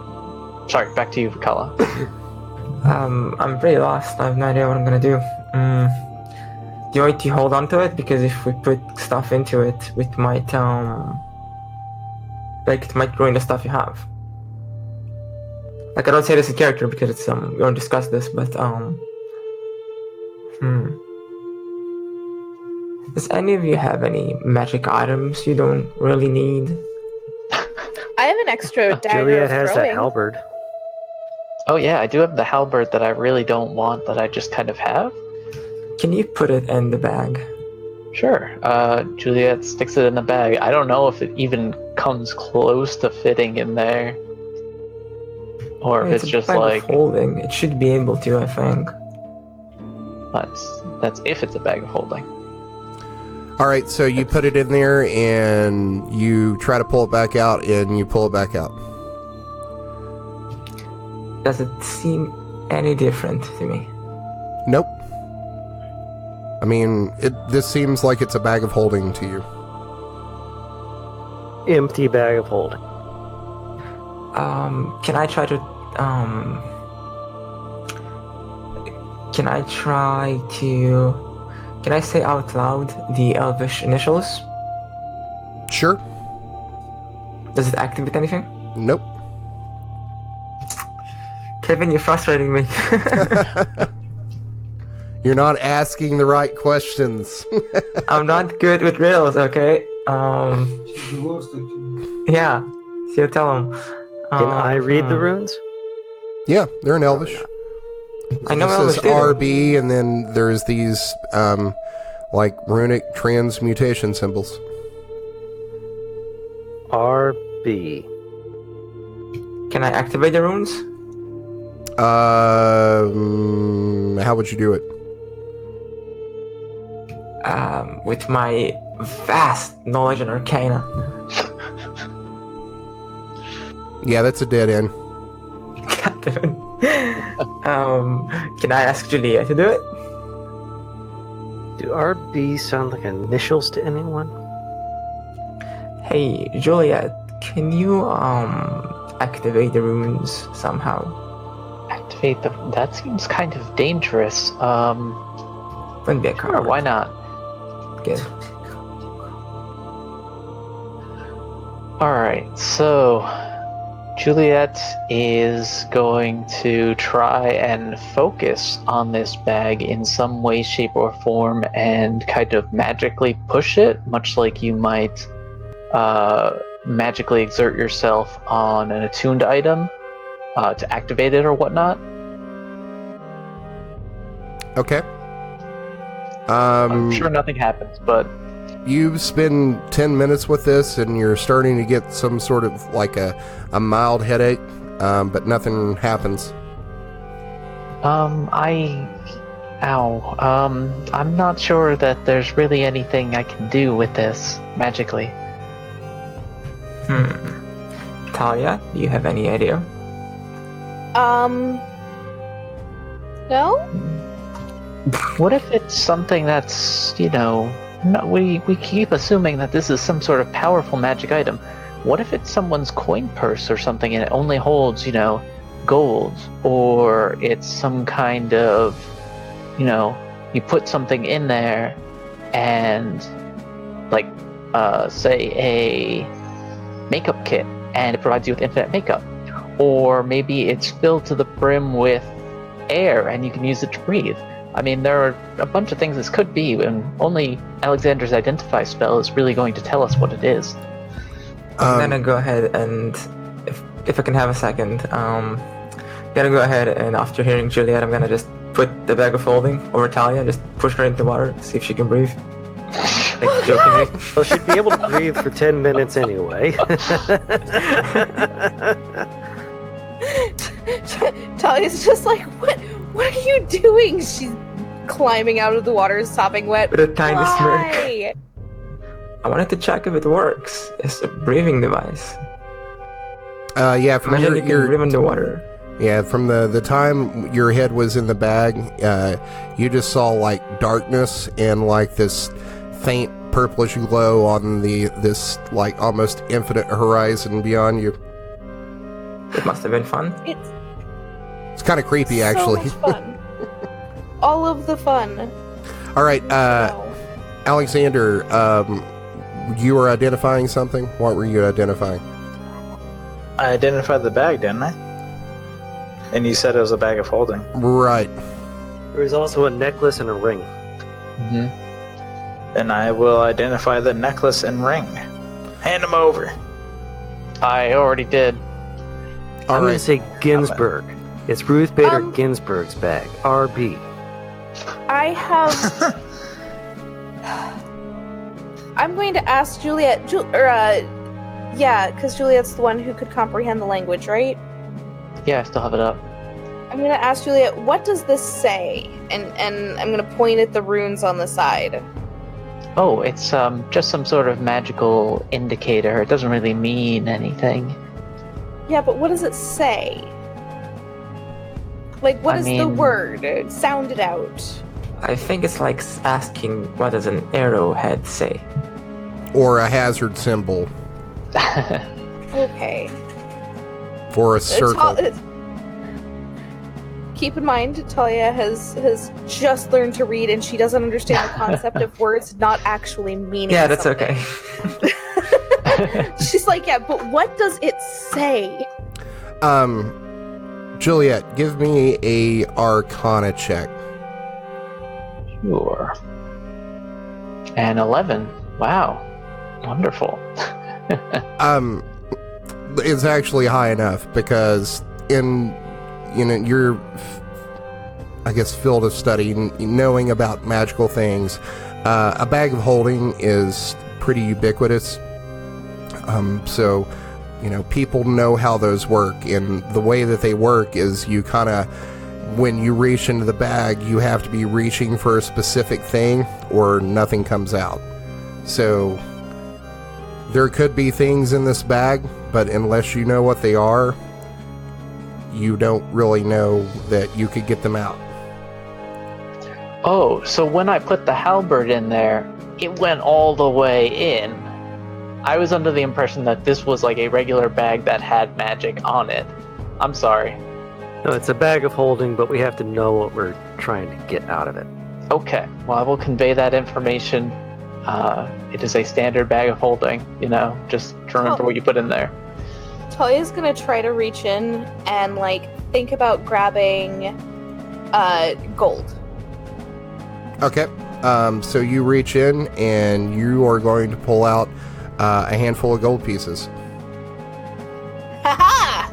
Speaker 5: sorry, back to you, Vic'ala.
Speaker 7: I'm pretty lost. I have no idea what I'm gonna do. Do you want to hold on to it? Because if we put stuff into it, it might, it might ruin the stuff you have. Like, I don't say this in character because it's, we don't discuss this, but, Does any of you have any magic items you don't really need?
Speaker 3: I have an extra dagger.
Speaker 4: Juliet has that halberd.
Speaker 5: Oh yeah, I do have the halberd that I really don't want, that I just kind of have.
Speaker 7: Can you put it in the bag?
Speaker 5: Sure. Juliet sticks it in the bag. I don't know if it even comes close to fitting in there. Or if it's just
Speaker 7: bag
Speaker 5: like...
Speaker 7: of holding. It should be able to, I think.
Speaker 5: That's if it's a bag of holding.
Speaker 2: Alright, so you put it in there and you try to pull it back out and you pull it back out.
Speaker 7: Does it seem any different to me?
Speaker 2: Nope. I mean, this seems like it's a bag of holding to you.
Speaker 4: Empty bag of holding.
Speaker 7: Can I try to, can I say out loud the Elvish initials?
Speaker 2: Sure.
Speaker 7: Does it activate anything?
Speaker 2: Nope.
Speaker 7: Kevin, you're frustrating me.
Speaker 2: You're not asking the right questions.
Speaker 7: I'm not good with riddles, okay? Yeah. So tell him.
Speaker 4: Can I read the runes?
Speaker 2: Yeah, they're in Elvish.
Speaker 7: I know
Speaker 2: It
Speaker 7: Elvish
Speaker 2: says
Speaker 7: too.
Speaker 2: RB, and then there's these, like, runic transmutation symbols.
Speaker 4: RB.
Speaker 7: Can I activate the runes?
Speaker 2: How would you do it?
Speaker 7: With my vast knowledge in arcana.
Speaker 2: Yeah, that's a dead end.
Speaker 7: Goddammit. Can I ask Juliet to do it?
Speaker 4: Do RB sound like initials to anyone?
Speaker 7: Hey, Juliet, can you, activate the runes somehow?
Speaker 5: Activate them? That seems kind of dangerous.
Speaker 7: Wouldn't be a
Speaker 5: Sure,
Speaker 7: coward.
Speaker 5: why not?
Speaker 7: Good.
Speaker 5: Alright, so... Juliet is going to try and focus on this bag in some way, shape, or form and kind of magically push it, much like you might magically exert yourself on an attuned item to activate it or whatnot.
Speaker 2: Okay.
Speaker 5: I'm sure nothing happens, but...
Speaker 2: You spend 10 minutes with this and you're starting to get some sort of like a mild headache, but nothing happens.
Speaker 5: I'm not sure that there's really anything I can do with this magically.
Speaker 7: Talia, do you have any idea?
Speaker 3: No?
Speaker 5: What if it's something that's, we keep assuming that this is some sort of powerful magic item. What if it's someone's coin purse or something and it only holds, gold? Or it's some kind of, you put something in there and, like, say a makeup kit and it provides you with infinite makeup. Or maybe it's filled to the brim with air and you can use it to breathe. I mean, there are a bunch of things this could be, and only Alexander's Identify spell is really going to tell us what it is.
Speaker 7: I'm gonna go ahead and, if I can have a second, gonna go ahead and after hearing Juliet, I'm gonna just put the bag of holding over Talia, just push her into the water, see if she can breathe. Like, jokingly.
Speaker 4: Well, she'd be able to breathe for 10 minutes anyway.
Speaker 3: Talia's just like, what are you doing? She's climbing out of the water, sopping wet.
Speaker 7: With a tiny
Speaker 3: Why?
Speaker 7: smirk. I wanted to check if it works. It's a breathing device.
Speaker 2: Yeah, from
Speaker 7: Imagine you can breathe underwater.
Speaker 2: Yeah, from the time your head was in the bag, you just saw like darkness and like this faint purplish glow on this like almost infinite horizon beyond you.
Speaker 7: It must have been fun.
Speaker 2: It's kind of creepy, actually.
Speaker 3: So much fun. All of the fun.
Speaker 2: All right, Alexander, you were identifying something? What were you identifying?
Speaker 9: I identified the bag, didn't I? And you said it was a bag of holding.
Speaker 2: Right.
Speaker 4: There was also a necklace and a ring.
Speaker 9: Mm-hmm. Then I will identify the necklace and ring. Hand them over.
Speaker 5: I already did.
Speaker 2: All
Speaker 4: I'm going
Speaker 2: right.
Speaker 4: to say Ginsburg. It's Ruth Bader Ginsburg's bag. RB.
Speaker 3: I have. I'm going to ask Juliet. Yeah, because Juliet's the one who could comprehend the language, right?
Speaker 5: Yeah, I still have it up.
Speaker 3: I'm going to ask Juliet, what does this say? And I'm going to point at the runes on the side.
Speaker 5: Oh, it's just some sort of magical indicator. It doesn't really mean anything.
Speaker 3: Yeah, but what does it say? Like, what is the word? Sound it out.
Speaker 7: I think it's like asking what does an arrowhead say?
Speaker 2: Or a hazard symbol
Speaker 3: Okay.
Speaker 2: for a circle.
Speaker 3: Keep in mind, Talia has just learned to read, and she doesn't understand the concept of words not actually meaning
Speaker 7: Yeah, that's
Speaker 3: something.
Speaker 7: okay.
Speaker 3: She's like, yeah, but what does it say?
Speaker 2: Juliet, give me a Arcana check.
Speaker 5: Sure. And 11. Wow. Wonderful.
Speaker 2: It's actually high enough because in your, I guess, field of study, knowing about magical things, a bag of holding is pretty ubiquitous. So, people know how those work, and the way that they work is you kind of, when you reach into the bag, you have to be reaching for a specific thing or nothing comes out. So there could be things in this bag, but unless you know what they are, you don't really know that you could get them out.
Speaker 5: Oh, so when I put the halberd in there, it went all the way in. I was under the impression that this was like a regular bag that had magic on it. I'm sorry.
Speaker 4: No, it's a bag of holding, but we have to know what we're trying to get out of it.
Speaker 5: Okay, well, I will convey that information. It is a standard bag of holding, just remember what you put in there.
Speaker 3: Talia's gonna try to reach in and, think about grabbing gold.
Speaker 2: Okay. So you reach in and you are going to pull out a handful of gold pieces.
Speaker 3: Ha-ha!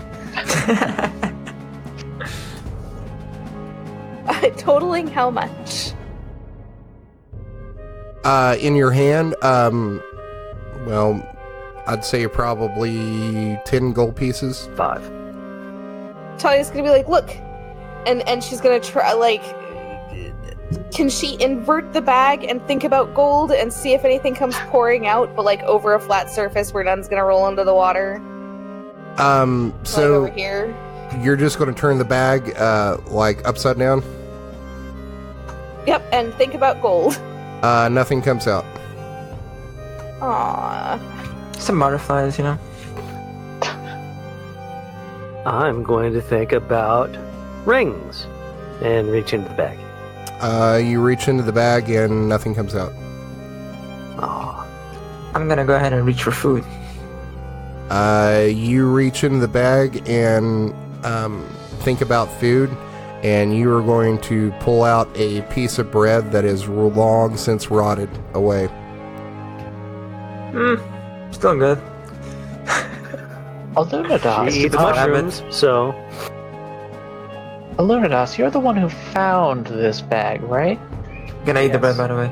Speaker 3: Totaling how much?
Speaker 2: In your hand, well, I'd say probably 10 gold pieces.
Speaker 4: 5.
Speaker 3: Talia's gonna be like, look, and she's gonna try, can she invert the bag and think about gold and see if anything comes pouring out, but over a flat surface where none's gonna roll into the water?
Speaker 2: So
Speaker 3: over here.
Speaker 2: You're just going to turn the bag upside down?
Speaker 3: Yep, and think about gold.
Speaker 2: Nothing comes out.
Speaker 3: Aww.
Speaker 7: Some butterflies,
Speaker 4: I'm going to think about rings and reach into the bag.
Speaker 2: You reach into the bag and nothing comes out.
Speaker 4: Aw.
Speaker 7: I'm gonna go ahead and reach for food.
Speaker 2: You reach into the bag and think about food, and you are going to pull out a piece of bread that is long since rotted away.
Speaker 7: Still good.
Speaker 5: Alunodas.
Speaker 4: She eats mushrooms, so...
Speaker 5: Alunodas, you're the one who found this bag, right?
Speaker 7: Gonna eat the bread, by the way.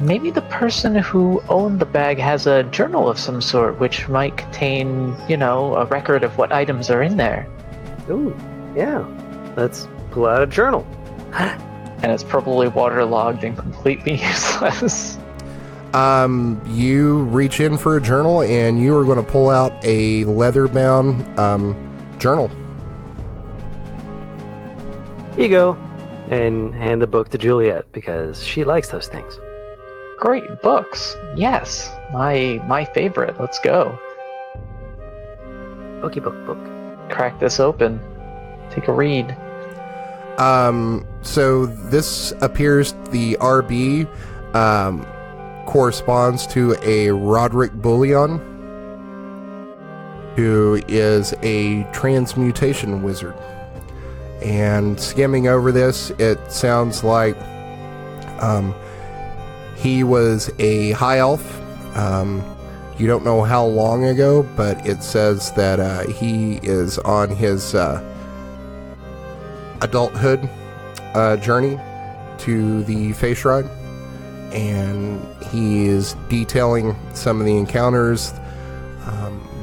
Speaker 5: Maybe the person who owned the bag has a journal of some sort, which might contain, a record of what items are in there.
Speaker 4: Ooh, yeah. Let's pull out a journal.
Speaker 5: And it's probably waterlogged and completely useless.
Speaker 2: You reach in for a journal, and you are going to pull out a leather-bound journal.
Speaker 4: Here you go. And hand the book to Juliet, because she likes those things.
Speaker 5: Great books. Yes, my favorite. Let's go.
Speaker 4: Bookie book.
Speaker 5: Crack this open. Take a read.
Speaker 2: So this appears the RB corresponds to a Roderick Bullion, who is a transmutation wizard. And skimming over this, it sounds like he was a high elf. You don't know how long ago, but it says that he is on his adulthood journey to the Fey Shrine, and he is detailing some of the encounters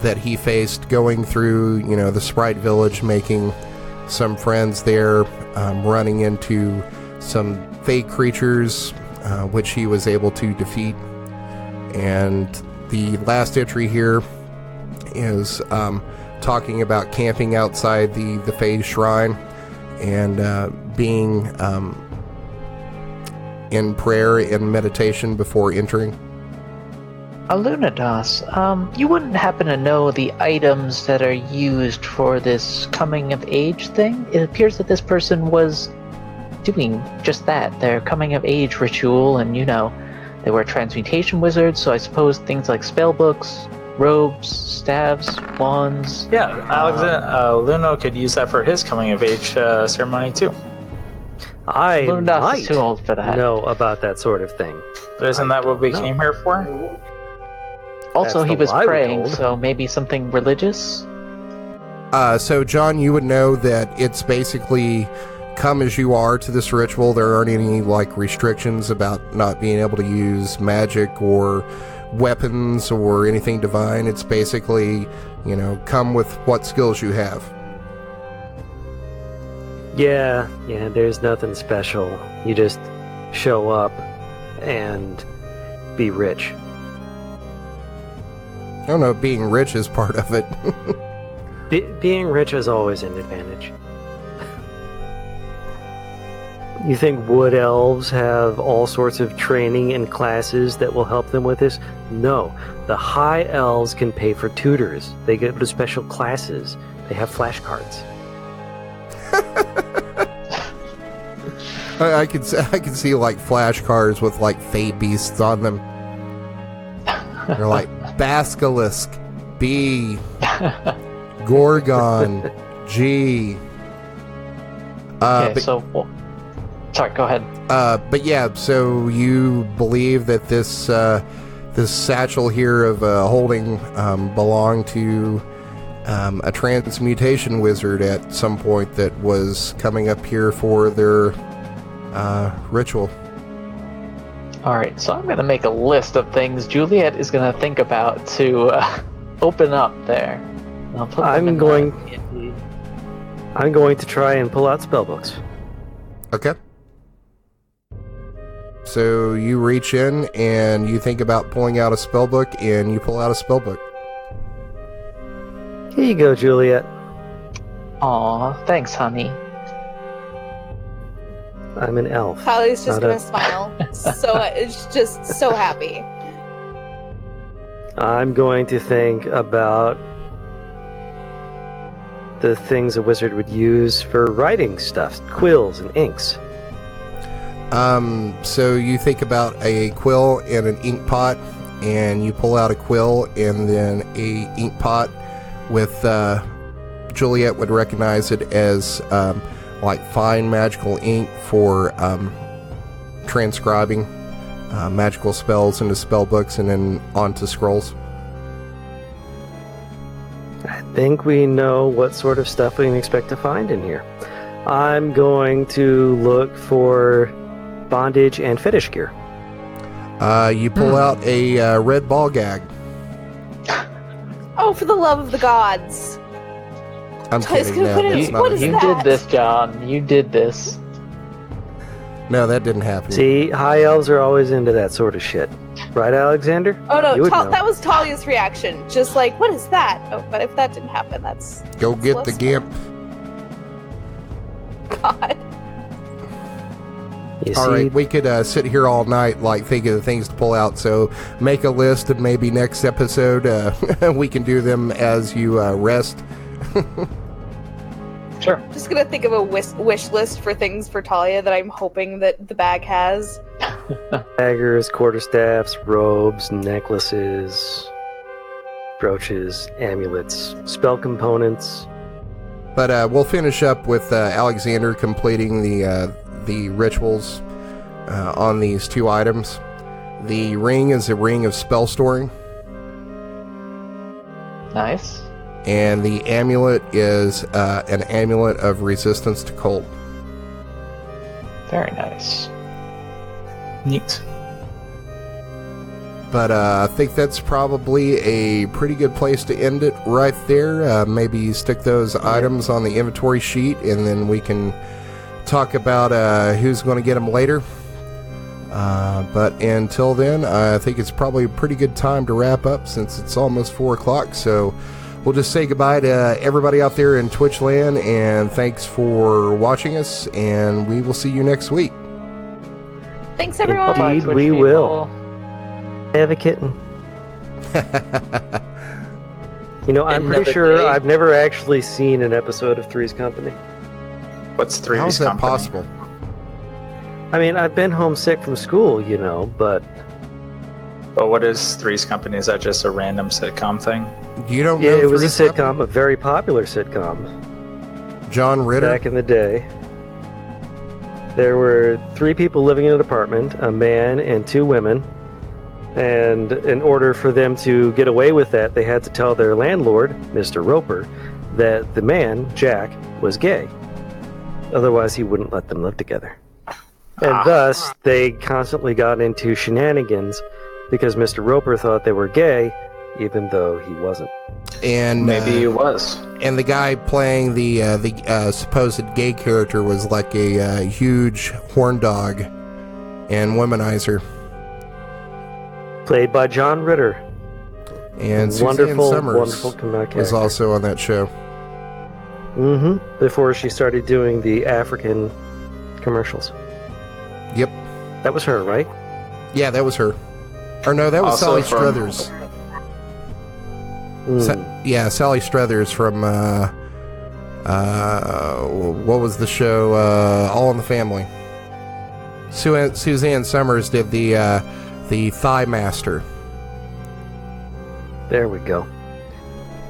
Speaker 2: that he faced going through, the Sprite Village, making some friends there, running into some fey creatures, which he was able to defeat. And the last entry here is talking about camping outside the Fey Shrine and being in prayer and meditation before entering.
Speaker 5: Alunodas, you wouldn't happen to know the items that are used for this coming of age thing? It appears that this person was doing just that, their coming of age ritual, and they were transmutation wizards, so I suppose things like spell books, robes, staves, wands.
Speaker 9: Yeah, Luno could use that for his coming of age ceremony too.
Speaker 4: I
Speaker 5: Alunodas
Speaker 4: might
Speaker 5: is too old for that.
Speaker 4: know about that sort of thing.
Speaker 9: But isn't that what we came here for?
Speaker 5: Also,
Speaker 4: That's
Speaker 5: he
Speaker 4: the
Speaker 5: was
Speaker 4: lie we're
Speaker 5: praying,
Speaker 4: told.
Speaker 5: so maybe something religious?
Speaker 2: So John, you would know that it's basically come as you are to this ritual. There aren't any restrictions about not being able to use magic or weapons or anything divine. It's basically, come with what skills you have.
Speaker 4: Yeah, there's nothing special. You just show up and be rich.
Speaker 2: I don't know, being rich is part of it.
Speaker 4: Being rich is always an advantage. You think wood elves have all sorts of training and classes that will help them with this? No. The high elves can pay for tutors. They go to special classes. They have flashcards.
Speaker 2: I can see flashcards with fey beasts on them. They're like Basilisk, B, Gorgon, G.
Speaker 5: Okay, sorry, go ahead.
Speaker 2: But yeah, so you believe that this satchel here of holding belonged to a transmutation wizard at some point that was coming up here for their ritual.
Speaker 5: Alright, so I'm going to make a list of things Juliet is going to think about to open up there. I'll put them
Speaker 4: I'm
Speaker 5: in
Speaker 4: going to try and pull out spellbooks.
Speaker 2: Okay. So you reach in and you think about pulling out a spellbook, and you pull out a spellbook.
Speaker 4: Here you go, Juliet.
Speaker 5: Aw, thanks, honey.
Speaker 4: I'm an elf.
Speaker 3: Talia's just
Speaker 4: Not
Speaker 3: gonna
Speaker 4: a-
Speaker 3: smile. So it's just so happy.
Speaker 4: I'm going to think about the things a wizard would use for writing stuff, quills and inks.
Speaker 2: So you think about a quill and an ink pot, and you pull out a quill and then a ink pot with, Juliet would recognize it as, fine magical ink for, transcribing, magical spells into spell books and then onto scrolls.
Speaker 4: I think we know what sort of stuff we can expect to find in here. I'm going to look for bondage and fetish gear.
Speaker 2: You pull out a red ball gag.
Speaker 3: Oh, for the love of the gods!
Speaker 2: I'm
Speaker 3: Talia's
Speaker 2: kidding.
Speaker 3: gonna
Speaker 2: No,
Speaker 3: put it-
Speaker 2: that's not
Speaker 3: what
Speaker 2: a
Speaker 3: is
Speaker 2: thing.
Speaker 5: You
Speaker 3: that?
Speaker 5: did this, John. You did this.
Speaker 2: No, that didn't happen.
Speaker 4: See, high elves are always into that sort of shit. Right, Alexander?
Speaker 3: Oh no,
Speaker 4: You would know.
Speaker 3: that was Talia's reaction. Just like, what is that? Oh, but if that didn't happen, that's
Speaker 2: Go get the
Speaker 3: less-
Speaker 2: gimp.
Speaker 3: God.
Speaker 2: All right, we could sit here all night, like, thinking of things to pull out. So make a list, and maybe next episode we can do them as you rest.
Speaker 6: Sure.
Speaker 3: Just gonna think of a wish list for things for Talia that I'm hoping that the bag has.
Speaker 4: Daggers, quarterstaffs, robes, necklaces, brooches, amulets, spell components.
Speaker 2: But we'll finish up with Alexander completing the rituals on these 2 items. The ring is a ring of spell storing.
Speaker 5: Nice.
Speaker 2: And the amulet is an amulet of resistance to cold.
Speaker 5: Very nice.
Speaker 9: Neat.
Speaker 2: But I think that's probably a pretty good place to end it right there. Maybe stick those items on the inventory sheet, and then we can talk about who's going to get them later. But until then, I think it's probably a pretty good time to wrap up since it's almost 4 o'clock. So we'll just say goodbye to everybody out there in Twitch land, and thanks for watching us, and we will see you next week.
Speaker 3: Thanks, everyone.
Speaker 4: Indeed, we will. I have a kitten. I'm pretty sure I've never actually seen an episode of Three's Company.
Speaker 9: What's Three's
Speaker 2: How's that
Speaker 9: Company?
Speaker 2: possible?
Speaker 4: I mean, I've been homesick from school, but...
Speaker 9: But what is Three's Company? Is that just a random sitcom thing?
Speaker 2: You don't know
Speaker 4: Yeah, it was a
Speaker 2: Three's
Speaker 4: sitcom,
Speaker 2: Company?
Speaker 4: a very popular sitcom.
Speaker 2: John Ritter?
Speaker 4: Back in the day. There were 3 people living in an apartment, a man and 2 women. And in order for them to get away with that, they had to tell their landlord, Mr. Roper, that the man, Jack, was gay. Otherwise, he wouldn't let them live together. And thus, they constantly got into shenanigans because Mr. Roper thought they were gay, even though he wasn't.
Speaker 2: And
Speaker 9: Maybe he was.
Speaker 2: And the guy playing the supposed gay character was like a huge horn dog and womanizer.
Speaker 4: Played by John Ritter.
Speaker 2: And Suzanne
Speaker 4: wonderful
Speaker 2: Summers
Speaker 4: comeback
Speaker 2: was
Speaker 4: actor.
Speaker 2: also on that show.
Speaker 4: Before she started doing the African commercials.
Speaker 2: Yep.
Speaker 4: That was her, right?
Speaker 2: Yeah, that was her. Or no, that was
Speaker 9: Also
Speaker 2: Sally
Speaker 9: from-
Speaker 2: Struthers. Sally Struthers from what was the show? All in the Family. Suzanne Summers did the Thigh Master.
Speaker 4: There we go.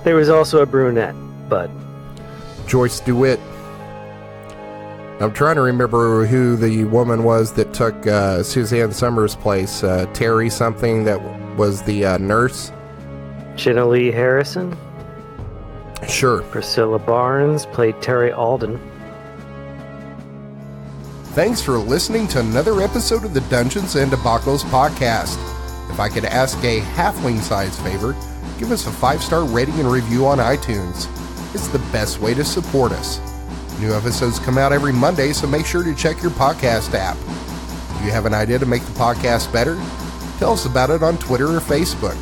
Speaker 4: There was also a brunette, but...
Speaker 2: Joyce DeWitt. I'm trying to remember who the woman was that took Suzanne Summers' place. Terry something that was the nurse.
Speaker 4: Jenna Lee Harrison.
Speaker 2: Sure.
Speaker 4: Priscilla Barnes played Terry Alden.
Speaker 2: Thanks for listening to another episode of the Dungeons and Debacles podcast. If I could ask a halfling-sized favor, give us a 5-star rating and review on iTunes. It's the best way to support us. New episodes come out every Monday, so make sure to check your podcast app. Do you have an idea to make the podcast better? Tell us about it on Twitter or Facebook.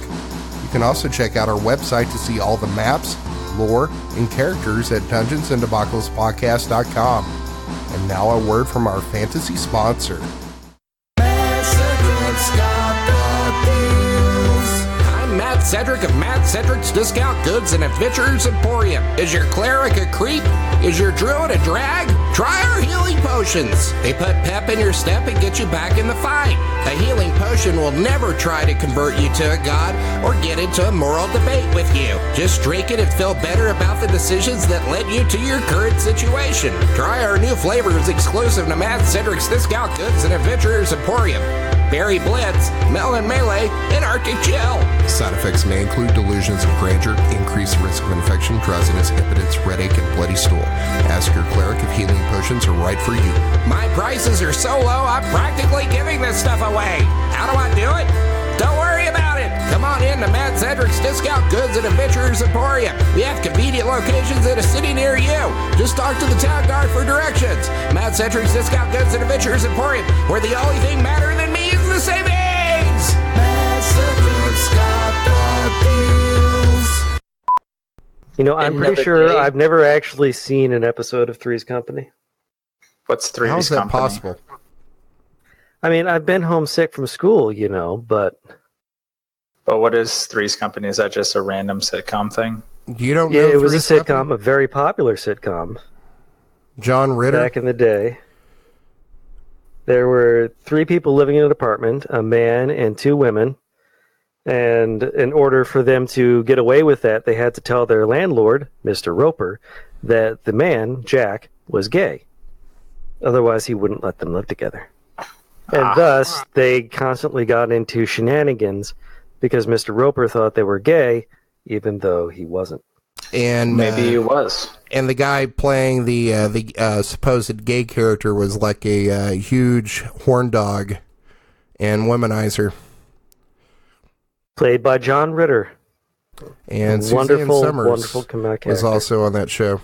Speaker 2: You can also check out our website to see all the maps, lore, and characters at dungeonsanddebacklespodcast.com. And now a word from our fantasy sponsor. I'm Matt Cedric of Matt Cedric's Discount Goods and Adventurers Emporium. Is your cleric a creep? Is your druid a drag? Try our healing potions. They put pep in your step and get you back in the fight. A healing potion will never try to convert you to a god or get into a moral debate with you. Just drink it and feel better about the decisions that led you to your current situation. Try our new flavors exclusive to Matt Cedric's Discount Goods and Adventurers Emporium. Berry Blitz, Melon Melee, and Arctic Chill. Side effects may include delusions of grandeur, increased risk of infection, drowsiness, impotence, red ache, and bloody stool. Ask your cleric if healing potions are right for you. My prices are so low, I'm practically giving this stuff away. How do I do it? Don't worry about it. Come on in to Matt Cedric's Discount Goods and Adventurers Emporium. We have convenient locations in a city near you. Just talk to the town guard for directions. Matt Cedric's Discount Goods and Adventurers Emporium, where the only thing matter than me is the savings. Matt Cedric's got the deals.
Speaker 4: You know, I'm pretty sure I've never actually seen an episode of Three's Company.
Speaker 9: What's Three's
Speaker 2: How's that
Speaker 9: Company?
Speaker 2: possible?
Speaker 4: I mean, I've been homesick from school, but
Speaker 9: But what is Three's Company? Is that just a random sitcom thing?
Speaker 2: You don't know
Speaker 4: yeah, it was a
Speaker 2: Three's
Speaker 4: sitcom,
Speaker 2: Company?
Speaker 4: a very popular sitcom
Speaker 2: John Ritter?
Speaker 4: back in the day. There were 3 people living in an apartment, a man and 2 women. And in order for them to get away with that, they had to tell their landlord, Mr. Roper, that the man, Jack, was gay. Otherwise, he wouldn't let them live together. And thus, they constantly got into shenanigans because Mr. Roper thought they were gay, even though he wasn't.
Speaker 2: And
Speaker 9: Maybe he was.
Speaker 2: And the guy playing the supposed gay character was like a huge horn dog and womanizer.
Speaker 4: Played by John Ritter.
Speaker 2: And
Speaker 4: Wonderful,
Speaker 2: Suzanne Summers
Speaker 4: wonderful comeback
Speaker 2: was
Speaker 4: actor.
Speaker 2: also on that show.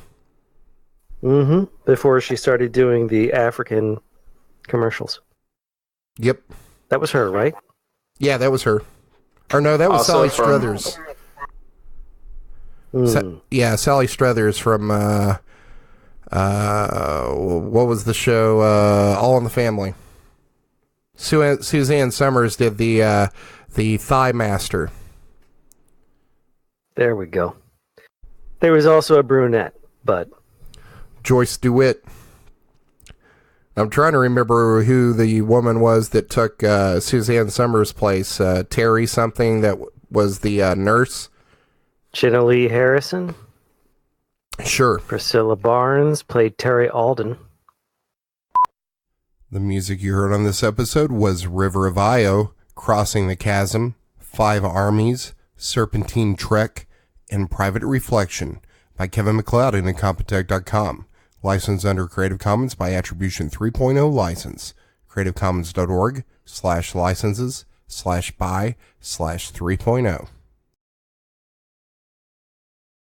Speaker 4: Mm-hmm. Before she started doing the African commercials.
Speaker 2: Yep.
Speaker 4: That was her, right?
Speaker 2: Yeah, that was her. Or no, that was
Speaker 9: Also
Speaker 2: Sally
Speaker 9: from-
Speaker 2: Struthers.
Speaker 4: Mm.
Speaker 2: Sally Struthers from what was the show? All in the Family. Suzanne Summers did the Thigh Master.
Speaker 4: There we go. There was also a brunette, but
Speaker 2: Joyce DeWitt. I'm trying to remember who the woman was that took Suzanne Summers' place. Terry something that was the nurse.
Speaker 4: Jenna Lee Harrison.
Speaker 2: Sure.
Speaker 4: Priscilla Barnes played Terry Alden.
Speaker 2: The music you heard on this episode was River of Io, Crossing the Chasm, 5 Armies, Serpentine Trek, and Private Reflection by Kevin MacLeod and Incompetech.com. Licensed under Creative Commons by Attribution 3.0 license. CreativeCommons.org/licenses/by/3.0.